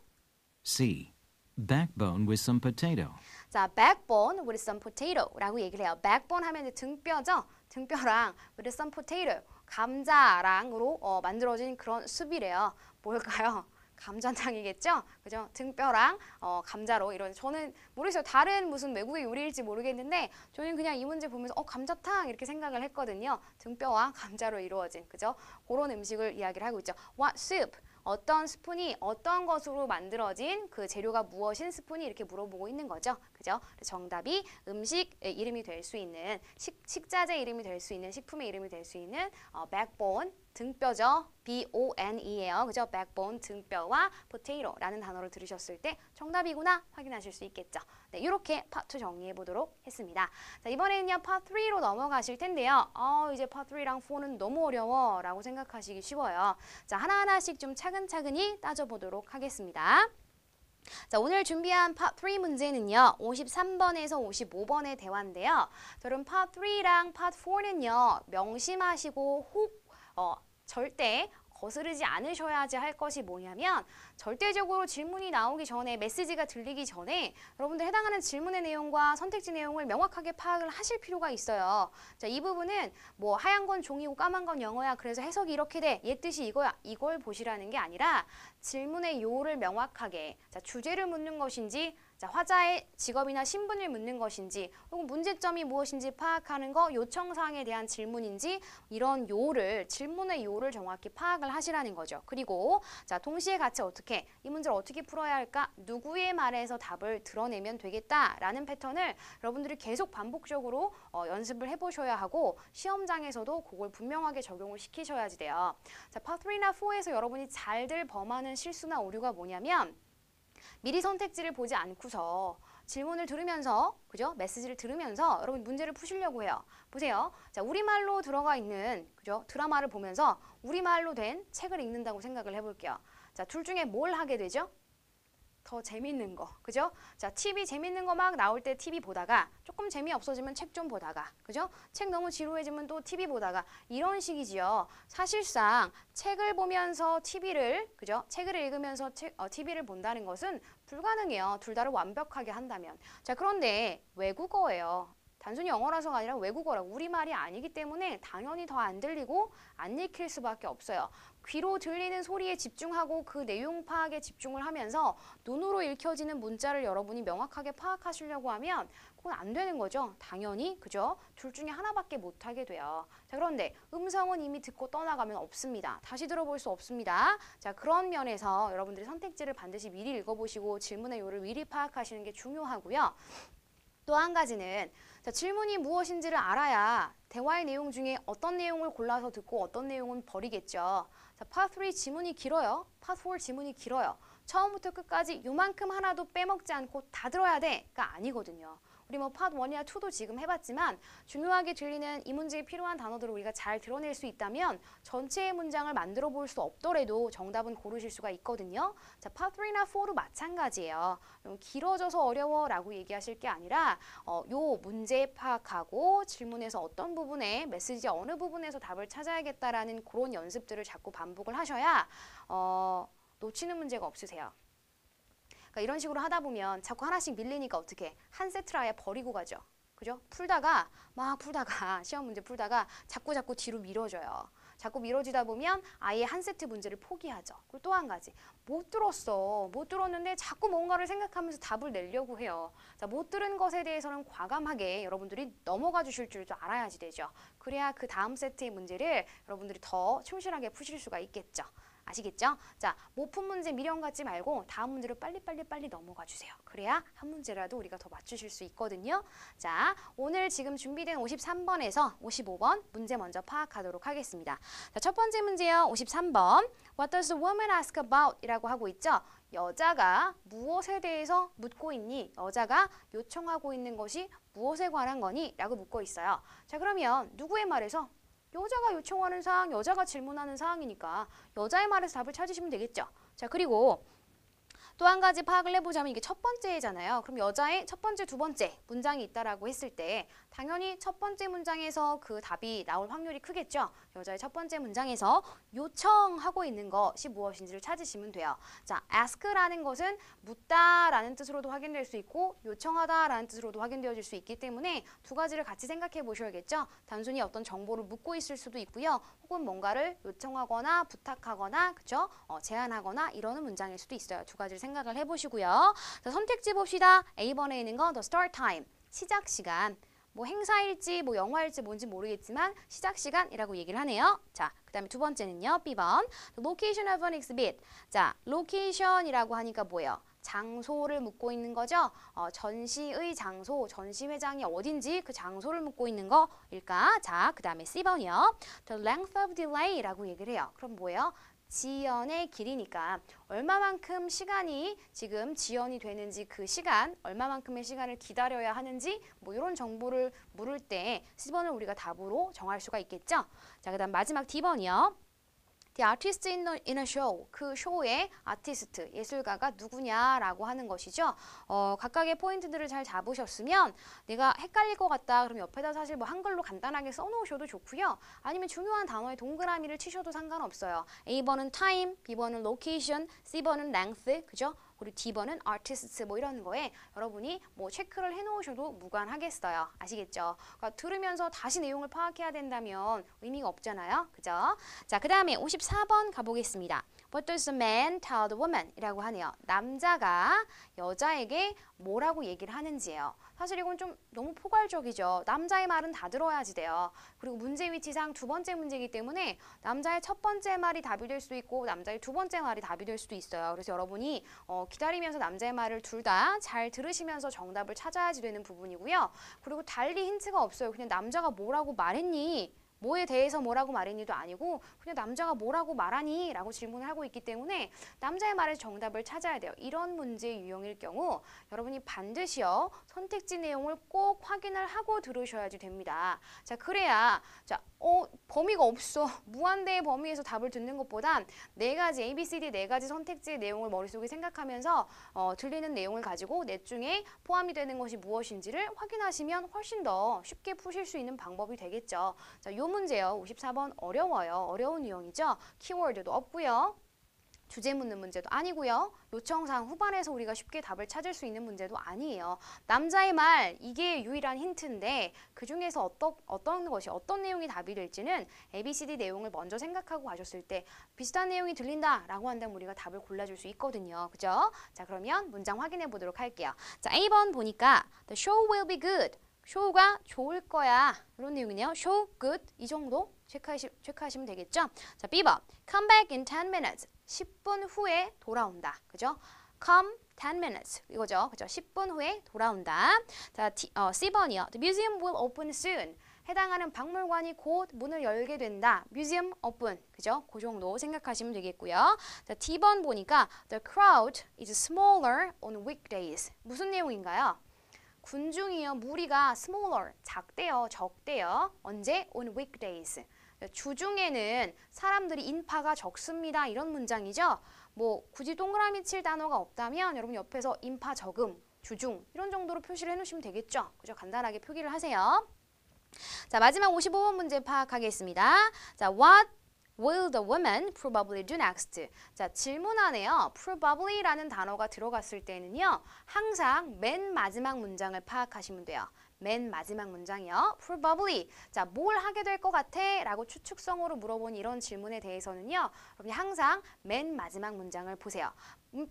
C. Backbone with some potato. 자, backbone with some potato라고 얘기를 해요. backbone 하면 이제 등뼈죠? 등뼈랑 with some potato, 감자랑으로 만들어진 그런 숲이래요. 뭘까요? 감자탕이겠죠? 그죠? 등뼈랑 감자로 이런, 저는 모르겠어요. 다른 무슨 외국의 요리일지 모르겠는데 저는 그냥 이 문제 보면서 감자탕 이렇게 생각을 했거든요. 등뼈와 감자로 이루어진, 그죠? 그런 음식을 이야기를 하고 있죠. What soup? 어떤 스푼이 어떤 것으로 만들어진 그 재료가 무엇인 스푼이 이렇게 물어보고 있는 거죠. 그죠? 정답이 음식 이름이 될 수 있는 식자재 이름이 될 수 있는 식품의 이름이 될 수 있는 backbone 등뼈죠. B-O-N이에요. 그죠? backbone 등뼈와 potato라는 단어를 들으셨을 때 정답이구나 확인하실 수 있겠죠. 네, 이렇게 파트 2 정리해 보도록 했습니다. 자, 이번에는요 파트 3로 넘어가실 텐데요. 이제 파트 3랑 4는 너무 어려워 라고 생각하시기 쉬워요. 자, 하나하나씩 좀 차근차근히 따져보도록 하겠습니다. 자, 오늘 준비한 파트 3 문제는요. 53번에서 55번의 대화인데요. 여러분 파트 3랑 파트 4는요. 명심하시고 절대 거스르지 않으셔야지 할 것이 뭐냐면 절대적으로 질문이 나오기 전에 메시지가 들리기 전에 여러분들 해당하는 질문의 내용과 선택지 내용을 명확하게 파악을 하실 필요가 있어요. 자, 이 부분은 뭐 하얀 건 종이고 까만 건 영어야. 그래서 해석이 이렇게 돼. 얘 뜻이 이거야. 이걸 보시라는 게 아니라 질문의 요를 명확하게, 자, 주제를 묻는 것인지 자, 화자의 직업이나 신분을 묻는 것인지 혹은 문제점이 무엇인지 파악하는 거, 요청사항에 대한 질문인지 이런 요를, 질문의 요를 정확히 파악을 하시라는 거죠. 그리고 자, 동시에 같이 어떻게 이 문제를 어떻게 풀어야 할까? 누구의 말에서 답을 드러내면 되겠다라는 패턴을 여러분들이 계속 반복적으로 연습을 해보셔야 하고 시험장에서도 그걸 분명하게 적용을 시키셔야지 돼요. 자, Part 3나 4에서 여러분이 잘들 범하는 실수나 오류가 뭐냐면 미리 선택지를 보지 않고서 질문을 들으면서, 그죠? 메시지를 들으면서 여러분 문제를 푸시려고 해요. 보세요. 자, 우리말로 들어가 있는, 그죠? 드라마를 보면서 우리말로 된 책을 읽는다고 생각을 해볼게요. 자, 둘 중에 뭘 하게 되죠? 더 재밌는 거, 그죠? 자, TV 재밌는 거 막 나올 때 TV 보다가 조금 재미없어지면 책 좀 보다가, 그죠? 책 너무 지루해지면 또 TV 보다가 이런 식이지요. 사실상 책을 보면서 TV를, 그죠? 책을 읽으면서 TV를 본다는 것은 불가능해요. 둘 다를 완벽하게 한다면. 자, 그런데 외국어예요. 단순히 영어라서가 아니라 외국어라고 우리말이 아니기 때문에 당연히 더 안 들리고 안 읽힐 수밖에 없어요. 귀로 들리는 소리에 집중하고 그 내용 파악에 집중을 하면서 눈으로 읽혀지는 문자를 여러분이 명확하게 파악하시려고 하면 그건 안 되는 거죠. 당연히, 그죠? 둘 중에 하나밖에 못 하게 돼요. 자, 그런데 음성은 이미 듣고 떠나가면 없습니다. 다시 들어볼 수 없습니다. 자, 그런 면에서 여러분들이 선택지를 반드시 미리 읽어보시고 질문의 요를 미리 파악하시는 게 중요하고요. 또 한 가지는 자, 질문이 무엇인지를 알아야 대화의 내용 중에 어떤 내용을 골라서 듣고 어떤 내용은 버리겠죠. 자, Part 3 지문이 길어요. Part 4 지문이 길어요. 처음부터 끝까지 요만큼 하나도 빼먹지 않고 다 들어야 돼가 아니거든요. 우리 뭐 Part 1이나 2도 지금 해봤지만 중요하게 들리는 이 문제에 필요한 단어들을 우리가 잘 드러낼 수 있다면 전체의 문장을 만들어 볼 수 없더라도 정답은 고르실 수가 있거든요. 자, Part 3나 4도 마찬가지예요. 길어져서 어려워라고 얘기하실 게 아니라 요 문제 파악하고 질문에서 어떤 부분에 메시지 어느 부분에서 답을 찾아야겠다라는 그런 연습들을 자꾸 반복을 하셔야 놓치는 문제가 없으세요. 그러니까 이런 식으로 하다 보면 자꾸 하나씩 밀리니까 어떻게 한 세트를 아예 버리고 가죠. 그죠? 막 풀다가 시험 문제 풀다가 자꾸 뒤로 미뤄져요. 자꾸 미뤄지다 보면 아예 한 세트 문제를 포기하죠. 그리고 또 한 가지 못 들었는데 자꾸 뭔가를 생각하면서 답을 내려고 해요. 자, 못 들은 것에 대해서는 과감하게 여러분들이 넘어가 주실 줄도 알아야지 되죠. 그래야 그 다음 세트의 문제를 여러분들이 더 충실하게 푸실 수가 있겠죠. 아시겠죠? 자, 못 푼 문제 미련 갖지 말고 다음 문제로 빨리 넘어가 주세요. 그래야 한 문제라도 우리가 더 맞추실 수 있거든요. 자, 오늘 지금 준비된 53번에서 55번 문제 먼저 파악하도록 하겠습니다. 자, 첫 번째 문제요. 53번. What does the woman ask about? 이라고 하고 있죠. 여자가 무엇에 대해서 묻고 있니? 여자가 요청하고 있는 것이 무엇에 관한 거니? 라고 묻고 있어요. 자, 그러면 누구의 말에서? 여자가 요청하는 사항, 여자가 질문하는 사항이니까 여자의 말에서 답을 찾으시면 되겠죠. 자, 그리고 또 한 가지 파악을 해보자면 이게 첫 번째잖아요. 그럼 여자의 첫 번째, 두 번째 문장이 있다라고 했을 때 당연히 첫 번째 문장에서 그 답이 나올 확률이 크겠죠. 여자의 첫 번째 문장에서 요청하고 있는 것이 무엇인지를 찾으시면 돼요. 자, ask라는 것은 묻다라는 뜻으로도 확인될 수 있고 요청하다라는 뜻으로도 확인되어질 수 있기 때문에 두 가지를 같이 생각해 보셔야겠죠. 단순히 어떤 정보를 묻고 있을 수도 있고요. 혹은 뭔가를 요청하거나 부탁하거나 그죠? 제안하거나 이러는 문장일 수도 있어요. 두 가지를 생각을 해보시고요. 자, 선택지 봅시다. A번에 있는 거 the start time, 시작 시간. 뭐 행사일지 뭐 영화일지 뭔지 모르겠지만 시작 시간이라고 얘기를 하네요. 자, 그 다음에 두 번째는요. B번 location of an exhibit. 자, location이라고 하니까 뭐예요? 장소를 묻고 있는 거죠. 전시의 장소, 전시회장이 어딘지 그 장소를 묻고 있는 거일까? 자, 그 다음에 C번이요. The length of delay라고 얘기를 해요. 그럼 뭐예요? 지연의 길이니까 얼마만큼 시간이 지금 지연이 되는지 그 시간, 얼마만큼의 시간을 기다려야 하는지 뭐 이런 정보를 물을 때 C번을 우리가 답으로 정할 수가 있겠죠. 자, 그 다음 마지막 D번이요. The artist in a show, 그 쇼의 아티스트, 예술가가 누구냐라고 하는 것이죠. 각각의 포인트들을 잘 잡으셨으면 내가 헷갈릴 것 같다. 그럼 옆에다 사실 뭐 한글로 간단하게 써놓으셔도 좋고요. 아니면 중요한 단어에 동그라미를 치셔도 상관없어요. A번은 time, B번은 location, C번은 length, 그죠? 그리고 D번은 artists 뭐 이런 거에 여러분이 뭐 체크를 해놓으셔도 무관하겠어요. 아시겠죠? 그러니까 들으면서 다시 내용을 파악해야 된다면 의미가 없잖아요. 그죠? 자, 그 다음에 54번 가보겠습니다. What does the man tell the woman? 이라고 하네요. 남자가 여자에게 뭐라고 얘기를 하는지예요. 사실 이건 좀 너무 포괄적이죠. 남자의 말은 다 들어야지 돼요. 그리고 문제 위치상 두 번째 문제이기 때문에 남자의 첫 번째 말이 답이 될 수도 있고 남자의 두 번째 말이 답이 될 수도 있어요. 그래서 여러분이 기다리면서 남자의 말을 둘 다 잘 들으시면서 정답을 찾아야지 되는 부분이고요. 그리고 달리 힌트가 없어요. 그냥 남자가 뭐라고 말했니? 뭐에 대해서 뭐라고 말했니도 아니고 그냥 남자가 뭐라고 말하니? 라고 질문을 하고 있기 때문에 남자의 말에서 정답을 찾아야 돼요. 이런 문제의 유형일 경우 여러분이 반드시요 선택지 내용을 꼭 확인을 하고 들으셔야지 됩니다. 자, 그래야 범위가 없어. 무한대의 범위에서 답을 듣는 것보단 네 가지 A, B, C, D 네 가지 선택지의 내용을 머릿속에 생각하면서 들리는 내용을 가지고 넷 중에 포함이 되는 것이 무엇인지를 확인하시면 훨씬 더 쉽게 푸실 수 있는 방법이 되겠죠. 자, 요 문제요. 54번 어려워요. 어려운 유형이죠. 키워드도 없고요. 주제 묻는 문제도 아니고요. 요청사항 후반에서 우리가 쉽게 답을 찾을 수 있는 문제도 아니에요. 남자의 말, 이게 유일한 힌트인데 그중에서 어떤 내용이 답이 될지는 A, B, C, D 내용을 먼저 생각하고 가셨을 때 비슷한 내용이 들린다라고 한다면 우리가 답을 골라줄 수 있거든요. 그죠? 자, 그러면 문장 확인해 보도록 할게요. 자, A번 보니까 The show will be good. show가 좋을 거야. 이런 내용이네요. show good 이 정도 체크하시면 되겠죠. 자, B번 come back in 10 minutes. 10분 후에 돌아온다. 그죠? come 10 minutes 이거죠. 그죠? 10분 후에 돌아온다. 자, C번이요. The museum will open soon. 해당하는 박물관이 곧 문을 열게 된다. museum open. 그죠? 그 정도 생각하시면 되겠고요. 자, D번 보니까 the crowd is smaller on weekdays. 무슨 내용인가요? 군중이요. 무리가 smaller, 작대요. 적대요. 언제? on weekdays. 주중에는 사람들이 인파가 적습니다. 이런 문장이죠. 뭐 굳이 동그라미 칠 단어가 없다면 여러분 옆에서 인파 적음, 주중 이런 정도로 표시를 해놓으시면 되겠죠. 그죠? 간단하게 표기를 하세요. 자, 마지막 55번 문제 파악하겠습니다. 자, what will the woman probably do next? 자, 질문 안에요. probably라는 단어가 들어갔을 때는요. 항상 맨 마지막 문장을 파악하시면 돼요. 맨 마지막 문장이요. probably. 자, 뭘 하게 될 것 같아? 라고 추측성으로 물어본 이런 질문에 대해서는요. 여러분이 항상 맨 마지막 문장을 보세요.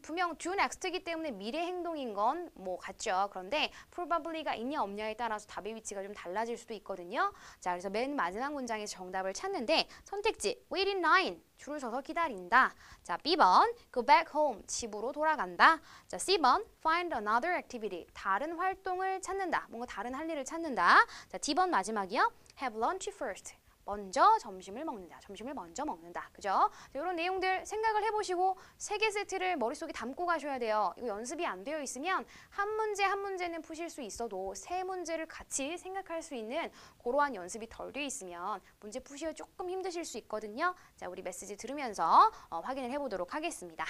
분명 do next이기 때문에 미래 행동인 건 뭐 같죠. 그런데 probably가 있냐 없냐에 따라서 답의 위치가 좀 달라질 수도 있거든요. 자, 그래서 맨 마지막 문장에서 정답을 찾는데 선택지 wait in line. 줄을 서서 기다린다. 자, B번 go back home. 집으로 돌아간다. 자, C번 find another activity. 다른 활동을 찾는다. 뭔가 다른 할 일을 찾는다. 자, D번 마지막이요. have lunch first. 먼저 점심을 먹는다. 점심을 먼저 먹는다. 그죠? 이런 내용들 생각을 해보시고 3개 세트를 머릿속에 담고 가셔야 돼요. 이거 연습이 안 되어 있으면 한 문제 한 문제는 푸실 수 있어도 3문제를 같이 생각할 수 있는 그러한 연습이 덜 돼 있으면 문제 푸시기 조금 힘드실 수 있거든요. 자, 우리 메시지 들으면서 확인을 해보도록 하겠습니다.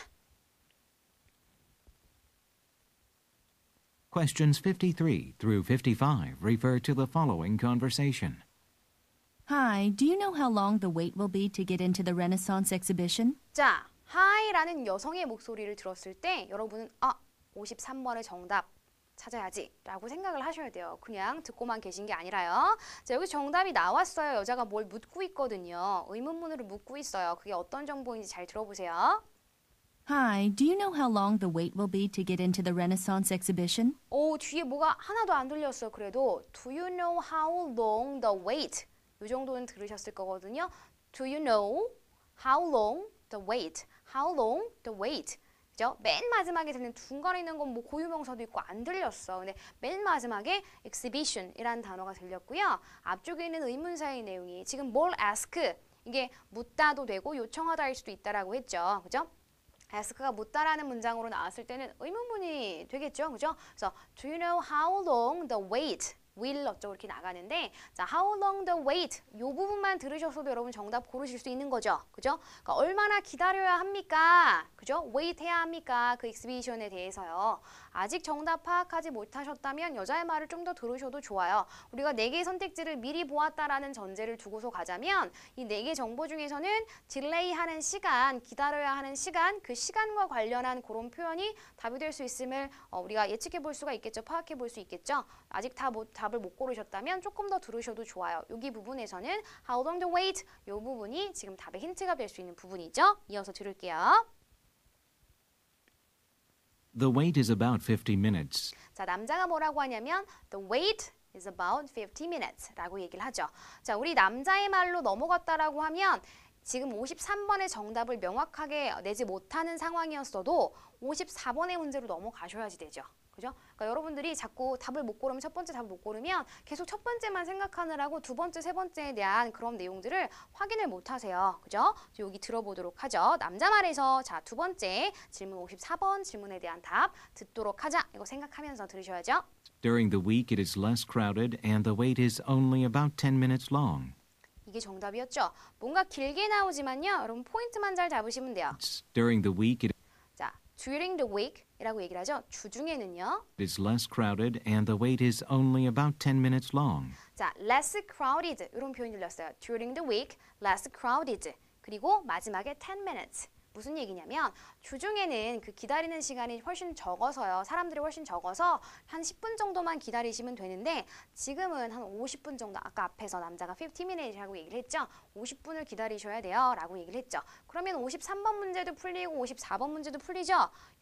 Questions 53 through 55 refer to the following conversation. Hi, do you know how long the wait will be to get into the Renaissance exhibition? 자, Hi라는 여성의 목소리를 들었을 때 여러분은 53번의 정답 찾아야지 라고 생각을 하셔야 돼요. 그냥 듣고만 계신 게 아니라요. 자, 여기 정답이 나왔어요. 여자가 뭘 묻고 있거든요. 의문문으로 묻고 있어요. 그게 어떤 정보인지 잘 들어보세요. Hi, do you know how long the wait will be to get into the Renaissance exhibition? 뒤에 뭐가 하나도 안 들렸어. 그래도 Do you know how long the wait? 이 정도는 들으셨을 거거든요. Do you know how long the wait? How long the wait? 그죠? 맨 마지막에 듣는 중간에 있는 건 뭐 고유명사도 있고 안 들렸어. 근데 맨 마지막에 exhibition이라는 단어가 들렸고요. 앞쪽에 있는 의문사의 내용이 지금 뭘 ask? 이게 묻다도 되고 요청하다일 수도 있다라고 했죠. 그죠? ask가 묻다라는 문장으로 나왔을 때는 의문문이 되겠죠. 그죠? 그래서 Do you know how long the wait will 어쩌고 이렇게 나가는데 자, how long the wait 이 부분만 들으셨어도 여러분 정답 고르실 수 있는 거죠. 그죠? 그러니까 얼마나 기다려야 합니까? 그죠? wait 해야 합니까? 그 exhibition에 대해서요. 아직 정답 파악하지 못하셨다면 여자의 말을 좀 더 들으셔도 좋아요. 우리가 4개의 선택지를 미리 보았다라는 전제를 두고서 가자면 이 4개 정보 중에서는 딜레이 하는 시간, 기다려야 하는 시간, 그 시간과 관련한 그런 표현이 답이 될 수 있음을 우리가 예측해 볼 수가 있겠죠. 파악해 볼 수 있겠죠. 아직 다 답을 못 고르셨다면 조금 더 들으셔도 좋아요. 여기 부분에서는 How long the wait? 이 부분이 지금 답의 힌트가 될 수 있는 부분이죠. 이어서 들을게요. The wait is about 50 minutes. 자, 남자가 뭐라고 하냐면 The wait is about 50 minutes 라고 얘기를 하죠. 자, 우리 남자의 말로 넘어갔다라고 하면 지금 53번의 정답을 명확하게 내지 못하는 상황이었어도 54번의 문제로 넘어가셔야지 되죠. 그죠? 그러니까 여러분들이 자꾸 답을 못 고르면 첫 번째 답을 못 고르면 계속 첫 번째만 생각하느라고 두 번째, 세 번째에 대한 그런 내용들을 확인을 못 하세요. 그죠? 여기 들어보도록 하죠. 남자 말에서 자, 두 번째 질문 54번 질문에 대한 답 듣도록 하자. 이거 생각하면서 들으셔야죠. During the week, it is less crowded and the wait is only about 10 minutes long. 이게 정답이었죠. 뭔가 길게 나오지만요. 여러분 포인트만 잘 잡으시면 돼요. During the week, it 자, during the week 이라고 얘기를 하죠. 주중에는요. is less crowded and the wait is only about 10 minutes long. 자, less crowded 이런 표현 들렸어요. During the week, less crowded. 그리고 마지막에 10 minutes. 무슨 얘기냐면 주중에는 그 기다리는 시간이 훨씬 적어서요. 사람들이 훨씬 적어서 한 10분 정도만 기다리시면 되는데 지금은 한 50분 정도 아까 앞에서 남자가 50 minutes라고 얘기를 했죠. 50분을 기다리셔야 돼요. 라고 얘기를 했죠. 그러면 53번 문제도 풀리고 54번 문제도 풀리죠.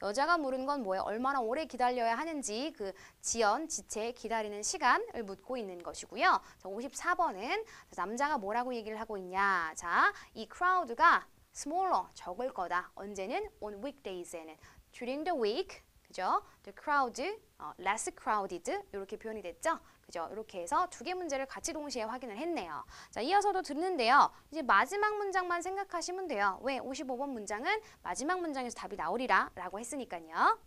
여자가 물은 건 뭐예요? 얼마나 오래 기다려야 하는지 그 지연, 지체, 기다리는 시간을 묻고 있는 것이고요. 자, 54번은 남자가 뭐라고 얘기를 하고 있냐. 자, 이 crowd가 smaller, 적을 거다. 언제는? on weekdays에는. during the week, 그죠? the crowd, less crowded 이렇게 표현이 됐죠? 그죠? 이렇게 해서 두 개 문제를 같이 동시에 확인을 했네요. 자, 이어서도 듣는데요. 이제 마지막 문장만 생각하시면 돼요. 왜? 55번 문장은 마지막 문장에서 답이 나오리라 라고 했으니까요.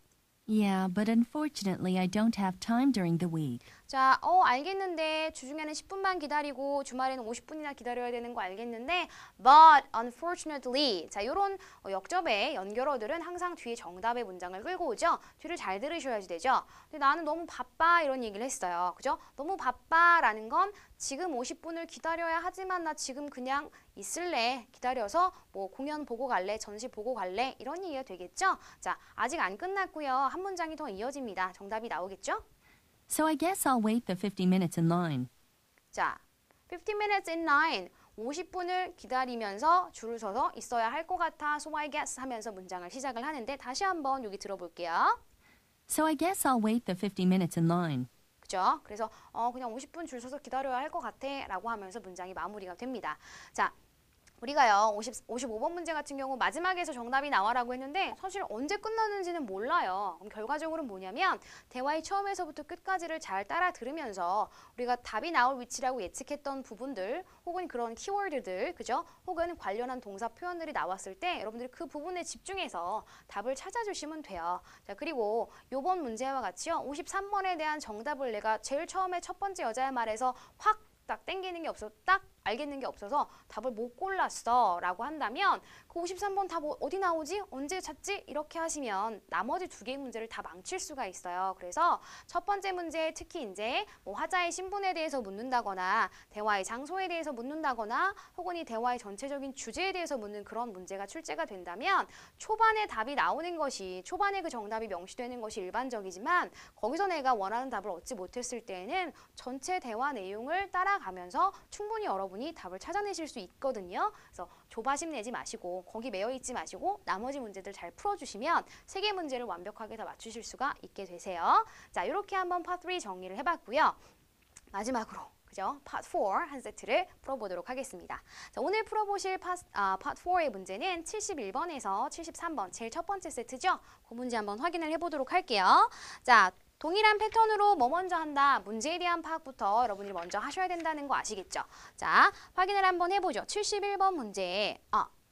Yeah, but unfortunately, I don't have time during the week. 자, 알겠는데 주중에는 10분만 기다리고 주말에는 50분이나 기다려야 되는 거 알겠는데 but unfortunately 자, 요런 역접의 연결어들은 항상 뒤에 정답의 문장을 끌고 오죠. 뒤를 잘 들으셔야지 되죠. 근데 나는 너무 바빠 이런 얘기를 했어요. 그죠? 너무 바빠라는 건 지금 50분을 기다려야 하지만 나 지금 그냥 있을래. 기다려서 뭐 공연 보고 갈래. 전시 보고 갈래. 이런 얘기가 되겠죠? 자, 아직 안 끝났고요. 한 문장이 더 이어집니다. 정답이 나오겠죠? So I guess I'll wait the 50 minutes in line. 자, 50 minutes in line. 50분을 기다리면서 줄을 서서 있어야 할 것 같아. So I guess 하면서 문장을 시작을 하는데 다시 한번 여기 들어볼게요. So I guess I'll wait the 50 minutes in line. 그죠? 그래서 그냥 50분 줄 서서 기다려야 할 것 같아 라고 하면서 문장이 마무리가 됩니다. 자, 우리가요 55번 문제 같은 경우 마지막에서 정답이 나와라고 했는데 사실 언제 끝났는지는 몰라요. 그럼 결과적으로는 뭐냐면 대화의 처음에서부터 끝까지를 잘 따라 들으면서 우리가 답이 나올 위치라고 예측했던 부분들 혹은 그런 키워드들 그죠? 혹은 관련한 동사 표현들이 나왔을 때 여러분들이 그 부분에 집중해서 답을 찾아주시면 돼요. 자, 그리고 요번 문제와 같이요 53번에 대한 정답을 내가 제일 처음에 첫 번째 여자의 말에서 확 딱 땡기는 게 없어 딱 알겠는 게 없어서 답을 못 골랐어 라고 한다면 그 53번 답 어디 나오지? 언제 찾지? 이렇게 하시면 나머지 두 개의 문제를 다 망칠 수가 있어요. 그래서 첫 번째 문제 특히 이제 뭐 화자의 신분에 대해서 묻는다거나 대화의 장소에 대해서 묻는다거나 혹은 이 대화의 전체적인 주제에 대해서 묻는 그런 문제가 출제가 된다면 초반에 답이 나오는 것이 초반에 그 정답이 명시되는 것이 일반적이지만 거기서 내가 원하는 답을 얻지 못했을 때에는 전체 대화 내용을 따라가면서 충분히 여러분이 답을 찾아내실 수 있거든요. 그래서 조바심 내지 마시고 거기 매여 있지 마시고 나머지 문제들 잘 풀어주시면 세 개 문제를 완벽하게 다 맞추실 수가 있게 되세요. 자, 이렇게 한번 파트 3 정리를 해봤고요. 마지막으로 그죠? 파트 4 한 세트를 풀어보도록 하겠습니다. 자, 오늘 풀어보실 파트 4의 문제는 71번에서 73번 제일 첫 번째 세트죠? 그 문제 한번 확인을 해보도록 할게요. 자, 동일한 패턴으로 뭐 먼저 한다? 문제에 대한 파악부터 여러분이 먼저 하셔야 된다는 거 아시겠죠? 자, 확인을 한번 해보죠. 71번 문제.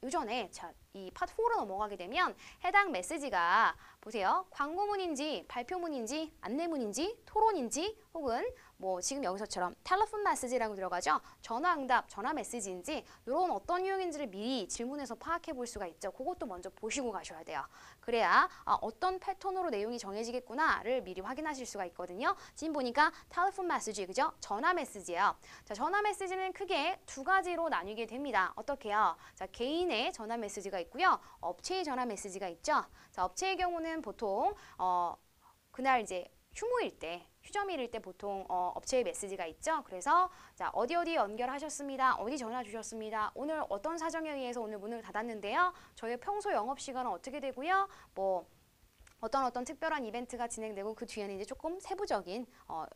요전에 이 파트 4로 넘어가게 되면 해당 메시지가 보세요. 광고문인지 발표문인지 안내문인지 토론인지 혹은 뭐 지금 여기서처럼 텔레폰 메시지라고 들어가죠. 전화응답, 전화 메시지인지 이런 어떤 유형인지를 미리 질문해서 파악해 볼 수가 있죠. 그것도 먼저 보시고 가셔야 돼요. 그래야 어떤 패턴으로 내용이 정해지겠구나를 미리 확인하실 수가 있거든요. 지금 보니까 텔레폰 메시지, 그죠? 전화 메시지예요. 자, 전화 메시지는 크게 두 가지로 나뉘게 됩니다. 어떻게요? 자, 개인의 전화 메시지가 있고요. 업체의 전화 메시지가 있죠. 자, 업체의 경우는 보통 그날 이제 휴무일 때, 휴점일일 때 보통 업체의 메시지가 있죠. 그래서 자, 어디 연결하셨습니다. 어디 전화 주셨습니다. 오늘 어떤 사정에 의해서 오늘 문을 닫았는데요. 저희 평소 영업 시간은 어떻게 되고요. 뭐 어떤 특별한 이벤트가 진행되고 그 뒤에는 이제 조금 세부적인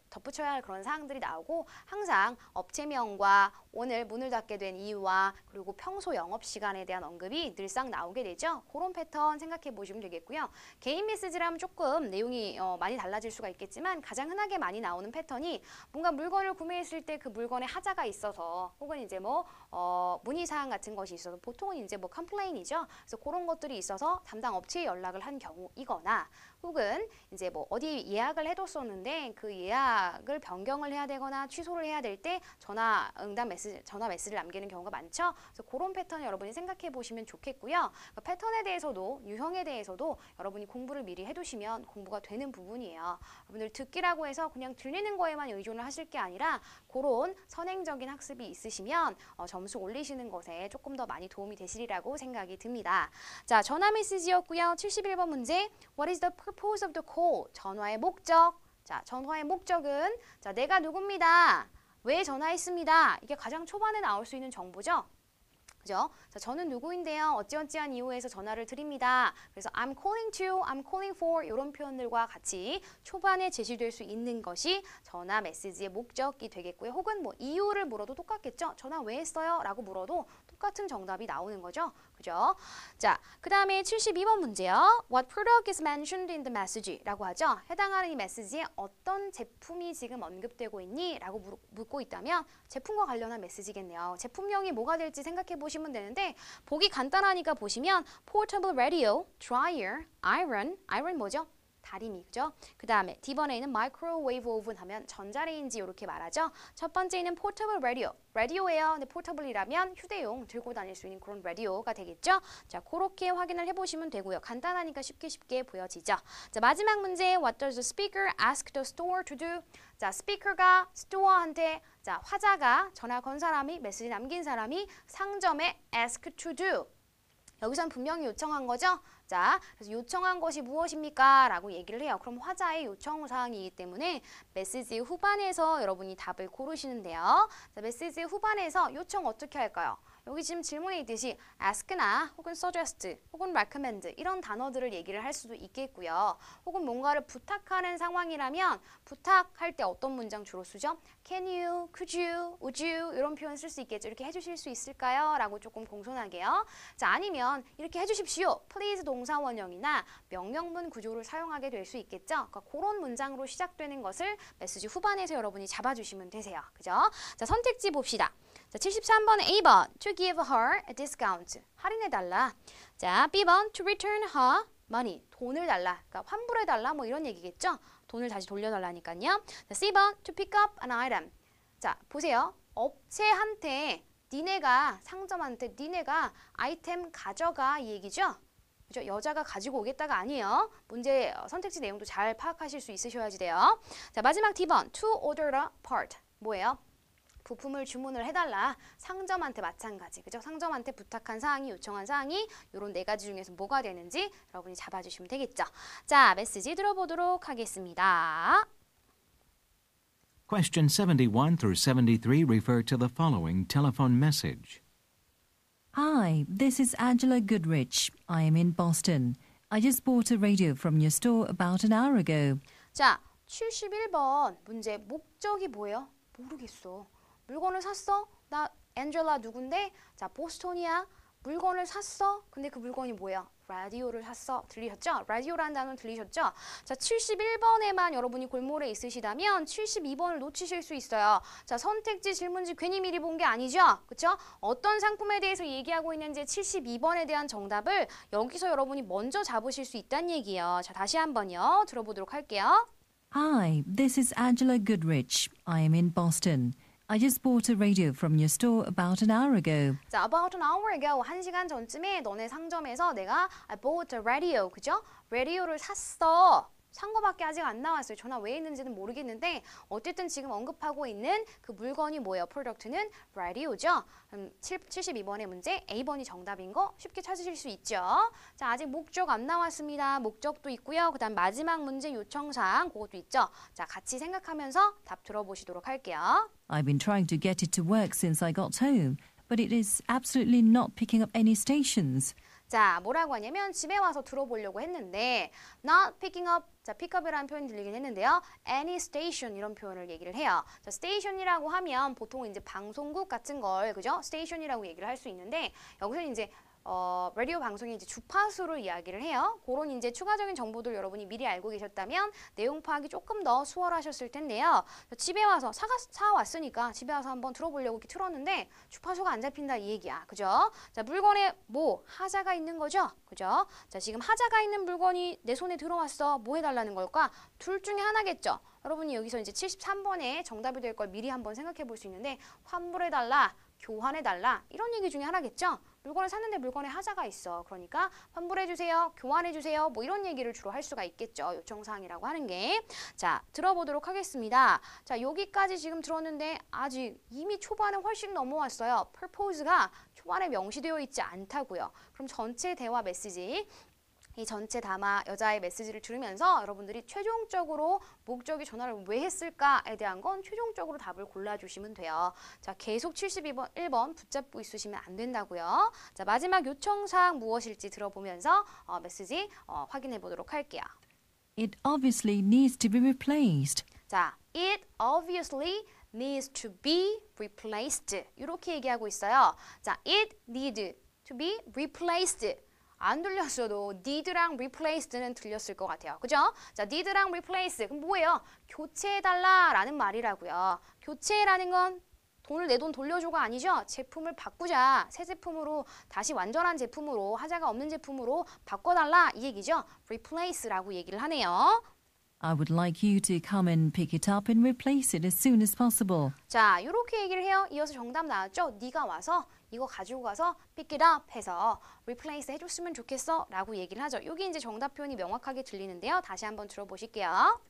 덧붙여야 할 그런 사항들이 나오고 항상 업체명과 오늘 문을 닫게 된 이유와 그리고 평소 영업 시간에 대한 언급이 늘상 나오게 되죠. 그런 패턴 생각해 보시면 되겠고요. 개인 메시지라면 조금 내용이 많이 달라질 수가 있겠지만 가장 흔하게 많이 나오는 패턴이 뭔가 물건을 구매했을 때 그 물건에 하자가 있어서 혹은 이제 뭐 문의사항 같은 것이 있어서 보통은 이제 뭐 컴플레인이죠. 그래서 그런 것들이 있어서 담당 업체에 연락을 한 경우이거나 혹은 이제 뭐 어디 예약을 해뒀었는데 그 예약을 변경을 해야 되거나 취소를 해야 될 때 전화 메시지를 남기는 경우가 많죠. 그래서 그런 패턴 여러분이 생각해 보시면 좋겠고요. 그 패턴에 대해서도 유형에 대해서도 여러분이 공부를 미리 해두시면 공부가 되는 부분이에요. 여러분들 듣기라고 해서 그냥 들리는 거에만 의존을 하실 게 아니라 그런 선행적인 학습이 있으시면 점수 올리시는 것에 조금 더 많이 도움이 되시리라고 생각이 듭니다. 자, 전화 메시지였고요. 71번 문제. What is the purpose of the call? 전화의 목적. 자, 전화의 목적은 자, 내가 누굽니다. 왜 전화했습니다. 이게 가장 초반에 나올 수 있는 정보죠. 그죠? 자, 저는 누구인데요. 어찌어찌한 이유에서 전화를 드립니다. 그래서 I'm calling to, I'm calling for 이런 표현들과 같이 초반에 제시될 수 있는 것이 전화 메시지의 목적이 되겠고요. 혹은 뭐 이유를 물어도 똑같겠죠. 전화 왜 했어요? 라고 물어도 똑같은 정답이 나오는 거죠. 그죠? 자, 그 다음에 72번 문제요. What product is mentioned in the message? 라고 하죠. 해당하는 이 메시지에 어떤 제품이 지금 언급되고 있니? 라고 묻고 있다면 제품과 관련한 메시지겠네요. 제품명이 뭐가 될지 생각해 보시면 되는데 보기 간단하니까 보시면 portable radio, dryer, iron 뭐죠? 다리미, 그죠? 그 다음에 D번에는 microwave oven 하면 전자레인지 이렇게 말하죠. 첫 번째는 portable radio, 라디오예요. 근데 portable이라면 휴대용 들고 다닐 수 있는 그런 라디오가 되겠죠? 자, 그렇게 확인을 해보시면 되고요. 간단하니까 쉽게 보여지죠. 자, 마지막 문제, what does the speaker ask the store to do? 자, 스피커가 스토어한테 자, 화자가 전화 건 사람이 메시지 남긴 사람이 상점에 ask to do. 여기선 분명히 요청한 거죠? 자, 그래서 요청한 것이 무엇입니까? 라고 얘기를 해요. 그럼 화자의 요청 사항이기 때문에 메시지 후반에서 여러분이 답을 고르시는데요. 자, 메시지 후반에서 요청 어떻게 할까요? 여기 지금 질문에 있듯이 ask나 혹은 suggest 혹은 recommend 이런 단어들을 얘기를 할 수도 있겠고요. 혹은 뭔가를 부탁하는 상황이라면 부탁할 때 어떤 문장 주로 쓰죠? Can you, could you, would you 이런 표현 쓸 수 있겠죠. 이렇게 해주실 수 있을까요? 라고 조금 공손하게요. 자, 아니면 이렇게 해주십시오. please 동사 원형이나 명령문 구조를 사용하게 될 수 있겠죠. 그러니까 그런 문장으로 시작되는 것을 메시지 후반에서 여러분이 잡아주시면 되세요. 그죠? 자, 선택지 봅시다. 자, 73번 A번 to give her a discount 할인해달라. 자, B번 to return her money 돈을 달라. 그러니까 환불해달라 뭐 이런 얘기겠죠. 돈을 다시 돌려달라니까요. 자, C번 to pick up an item. 자, 보세요. 업체한테 니네가 상점한테 니네가 아이템 가져가 이 얘기죠. 그죠? 여자가 가지고 오겠다가 아니에요. 문제 선택지 내용도 잘 파악하실 수 있으셔야지 돼요. 자, 마지막 D번 to order a part 뭐예요? 부품을 주문을 해달라. 상점한테 마찬가지. 그죠? 상점한테 부탁한 사항이 요청한 사항이 이런 네 가지 중에서 뭐가 되는지 여러분이 잡아주시면 되겠죠. 자, 메시지 들어보도록 하겠습니다. Question 71 through 73 refer to the following telephone message. Hi, this is Angela Goodrich. I am in Boston. I just bought a radio from your store about an hour ago. 자, 71번 문제 목적이 뭐예요? 모르겠어. 물건을 샀어? 나 앤젤라 누군데? 자, 보스턴이야. 물건을 샀어? 근데 그 물건이 뭐야? 라디오를 샀어. 들리셨죠? 라디오라는 단어 들리셨죠? 자, 71번에만 여러분이 골몰에 있으시다면 72번을 놓치실 수 있어요. 자, 선택지, 질문지 괜히 미리 본 게 아니죠? 그쵸? 어떤 상품에 대해서 얘기하고 있는지 72번에 대한 정답을 여기서 여러분이 먼저 잡으실 수 있다는 얘기예요. 자, 다시 한번요. 들어보도록 할게요. Hi, this is Angela Goodrich. I am in Boston. I just bought a radio from your store about an hour ago. 자, about an hour ago, 1시간 전쯤에 너네 상점에서 내가 I bought a radio, 그죠? 라디오를 샀어. 산 거밖에 아직 안 나왔어요. 전화 왜 했는지는 모르겠는데 어쨌든 지금 언급하고 있는 그 물건이 뭐예요? 프로덕트는 radio죠. 72번의 문제 A번이 정답인 거 쉽게 찾으실 수 있죠. 자, 아직 목적 안 나왔습니다. 목적도 있고요. 그 다음 마지막 문제 요청사항 그것도 있죠. 자, 같이 생각하면서 답 들어보시도록 할게요. I've been trying to get it to work since I got home, but it is absolutely not picking up any stations. 자, 뭐라고 하냐면 집에 와서 들어보려고 했는데 not picking up, 자, pickup이라는 표현이 들리긴 했는데요. any station 이런 표현을 얘기를 해요. 자, station이라고 하면 보통 이제 방송국 같은 걸, 그죠? station이라고 얘기를 할 수 있는데 여기서 이제 라디오 방송의 이제 주파수를 이야기를 해요. 그런 이제 추가적인 정보들 여러분이 미리 알고 계셨다면 내용 파악이 조금 더 수월하셨을 텐데요. 집에 와서 사왔으니까 집에 와서 한번 들어보려고 이렇게 틀었는데 주파수가 안 잡힌다 이 얘기야. 그죠? 자, 물건에 뭐 하자가 있는 거죠. 그죠? 자, 지금 하자가 있는 물건이 내 손에 들어왔어. 뭐 해달라는 걸까? 둘 중에 하나겠죠. 여러분이 여기서 이제 73번에 정답이 될 걸 미리 한번 생각해 볼 수 있는데 환불해달라, 교환해달라 이런 얘기 중에 하나겠죠. 물건을 샀는데 물건에 하자가 있어. 그러니까 환불해주세요, 교환해주세요 뭐 이런 얘기를 주로 할 수가 있겠죠. 요청사항이라고 하는 게. 자, 들어보도록 하겠습니다. 자, 여기까지 지금 들었는데 아직 이미 초반에 훨씬 넘어왔어요. purpose가 초반에 명시되어 있지 않다고요. 그럼 전체 대화 메시지 이 전체 담화 여자의 메시지를 들으면서 여러분들이 최종적으로 목적이 전화를 왜 했을까에 대한 건 최종적으로 답을 골라주시면 돼요. 자, 계속 72번, 1번 붙잡고 있으시면 안 된다고요. 자, 마지막 요청사항 무엇일지 들어보면서 메시지 확인해 보도록 할게요. It obviously needs to be replaced. 자, it obviously needs to be replaced. 이렇게 얘기하고 있어요. 자, it need to be replaced. 안 들렸어도 need랑 replace는 들렸을 것 같아요. 그죠? 자, need랑 replace. 그럼 뭐예요? 교체해달라라는 말이라고요. 교체라는 건 돈을 내 돈 돌려줘가 아니죠. 제품을 바꾸자. 새 제품으로 다시 완전한 제품으로 하자가 없는 제품으로 바꿔달라 이 얘기죠. replace라고 얘기를 하네요. I would like you to come and pick it up and replace it as soon as possible. 자, 이렇게 얘기를 해요. 이어서 정답 나왔죠? 네가 와서 이거 가지고 가서 pick it up 해서 replace 해줬으면 좋겠어 라고 얘기를 하죠. 여기 이제 정답 표현이 명확하게 들리는데요. 다시 한번 들어보실게요.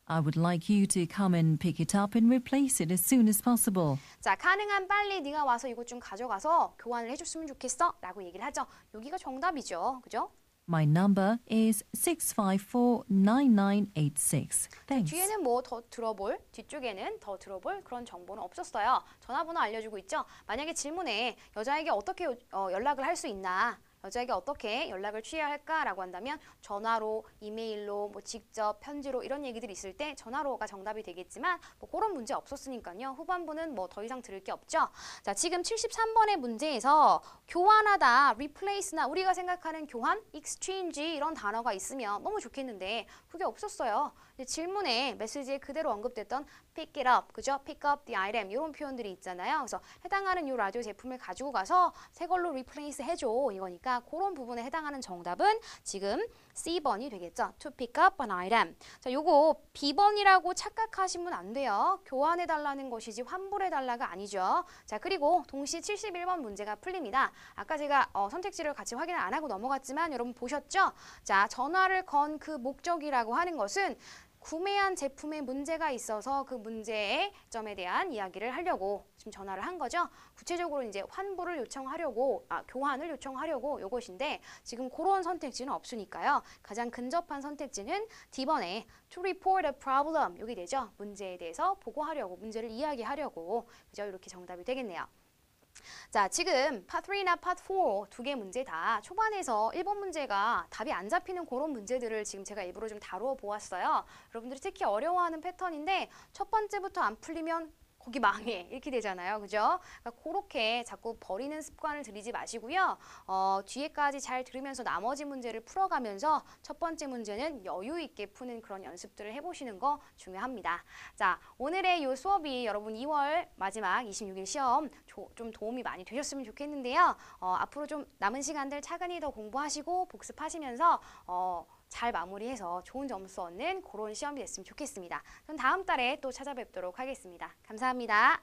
I would like you to come and pick it up and replace it as soon as possible. 자, 가능한 빨리 네가 와서 이것 좀 가져가서 교환을 해줬으면 좋겠어 라고 얘기를 하죠. 여기가 정답이죠. 그죠? My number is 654-9986. Thanks. 뒤에는 뭐 더 들어볼, 뒤쪽에는 더 들어볼 그런 정보는 없었어요. 전화번호 알려주고 있죠. 만약에 질문에 여자에게 어떻게 연락을 할 수 있나, 여자에게 어떻게 연락을 취해야 할까라고 한다면 전화로, 이메일로, 뭐 직접, 편지로 이런 얘기들이 있을 때 전화로가 정답이 되겠지만 뭐 그런 문제 없었으니까요. 후반부는 뭐 더 이상 들을 게 없죠. 자, 지금 73번의 문제에서 교환하다, replace나 우리가 생각하는 교환, exchange 이런 단어가 있으면 너무 좋겠는데 그게 없었어요. 질문에 메시지에 그대로 언급됐던 pick it up, 그죠? pick up the item 이런 표현들이 있잖아요. 그래서 해당하는 이 라디오 제품을 가지고 가서 새 걸로 replace 해줘 이거니까 그런 부분에 해당하는 정답은 지금 C번이 되겠죠. to pick up an item. 자, 요거 B번이라고 착각하시면 안 돼요. 교환해달라는 것이지 환불해달라가 아니죠. 자, 그리고 동시에 71번 문제가 풀립니다. 아까 제가 선택지를 같이 확인을 안 하고 넘어갔지만 여러분 보셨죠? 자, 전화를 건 그 목적이라고 하는 것은 구매한 제품에 문제가 있어서 그 문제의 점에 대한 이야기를 하려고 지금 전화를 한 거죠. 구체적으로 이제 환불을 요청하려고, 교환을 요청하려고 요것인데 지금 그런 선택지는 없으니까요. 가장 근접한 선택지는 D번에 to report a problem 여기 되죠. 문제에 대해서 보고하려고, 문제를 이야기하려고, 그죠? 이렇게 정답이 되겠네요. 자, 지금 Part 3나 Part 4 두 개 문제 다 초반에서 1번 문제가 답이 안 잡히는 그런 문제들을 지금 제가 일부러 좀 다루어 보았어요. 여러분들이 특히 어려워하는 패턴인데 첫 번째부터 안 풀리면 거기 망해 이렇게 되잖아요. 그죠? 그러니까 그렇게 자꾸 버리는 습관을 들이지 마시고요. 뒤에까지 잘 들으면서 나머지 문제를 풀어가면서 첫 번째 문제는 여유 있게 푸는 그런 연습들을 해보시는 거 중요합니다. 자, 오늘의 이 수업이 여러분 2월 마지막 26일 시험 좀 도움이 많이 되셨으면 좋겠는데요. 앞으로 좀 남은 시간들 차근히 더 공부하시고 복습하시면서 잘 마무리해서 좋은 점수 얻는 그런 시험이 됐으면 좋겠습니다. 전 다음 달에 또 찾아뵙도록 하겠습니다. 감사합니다.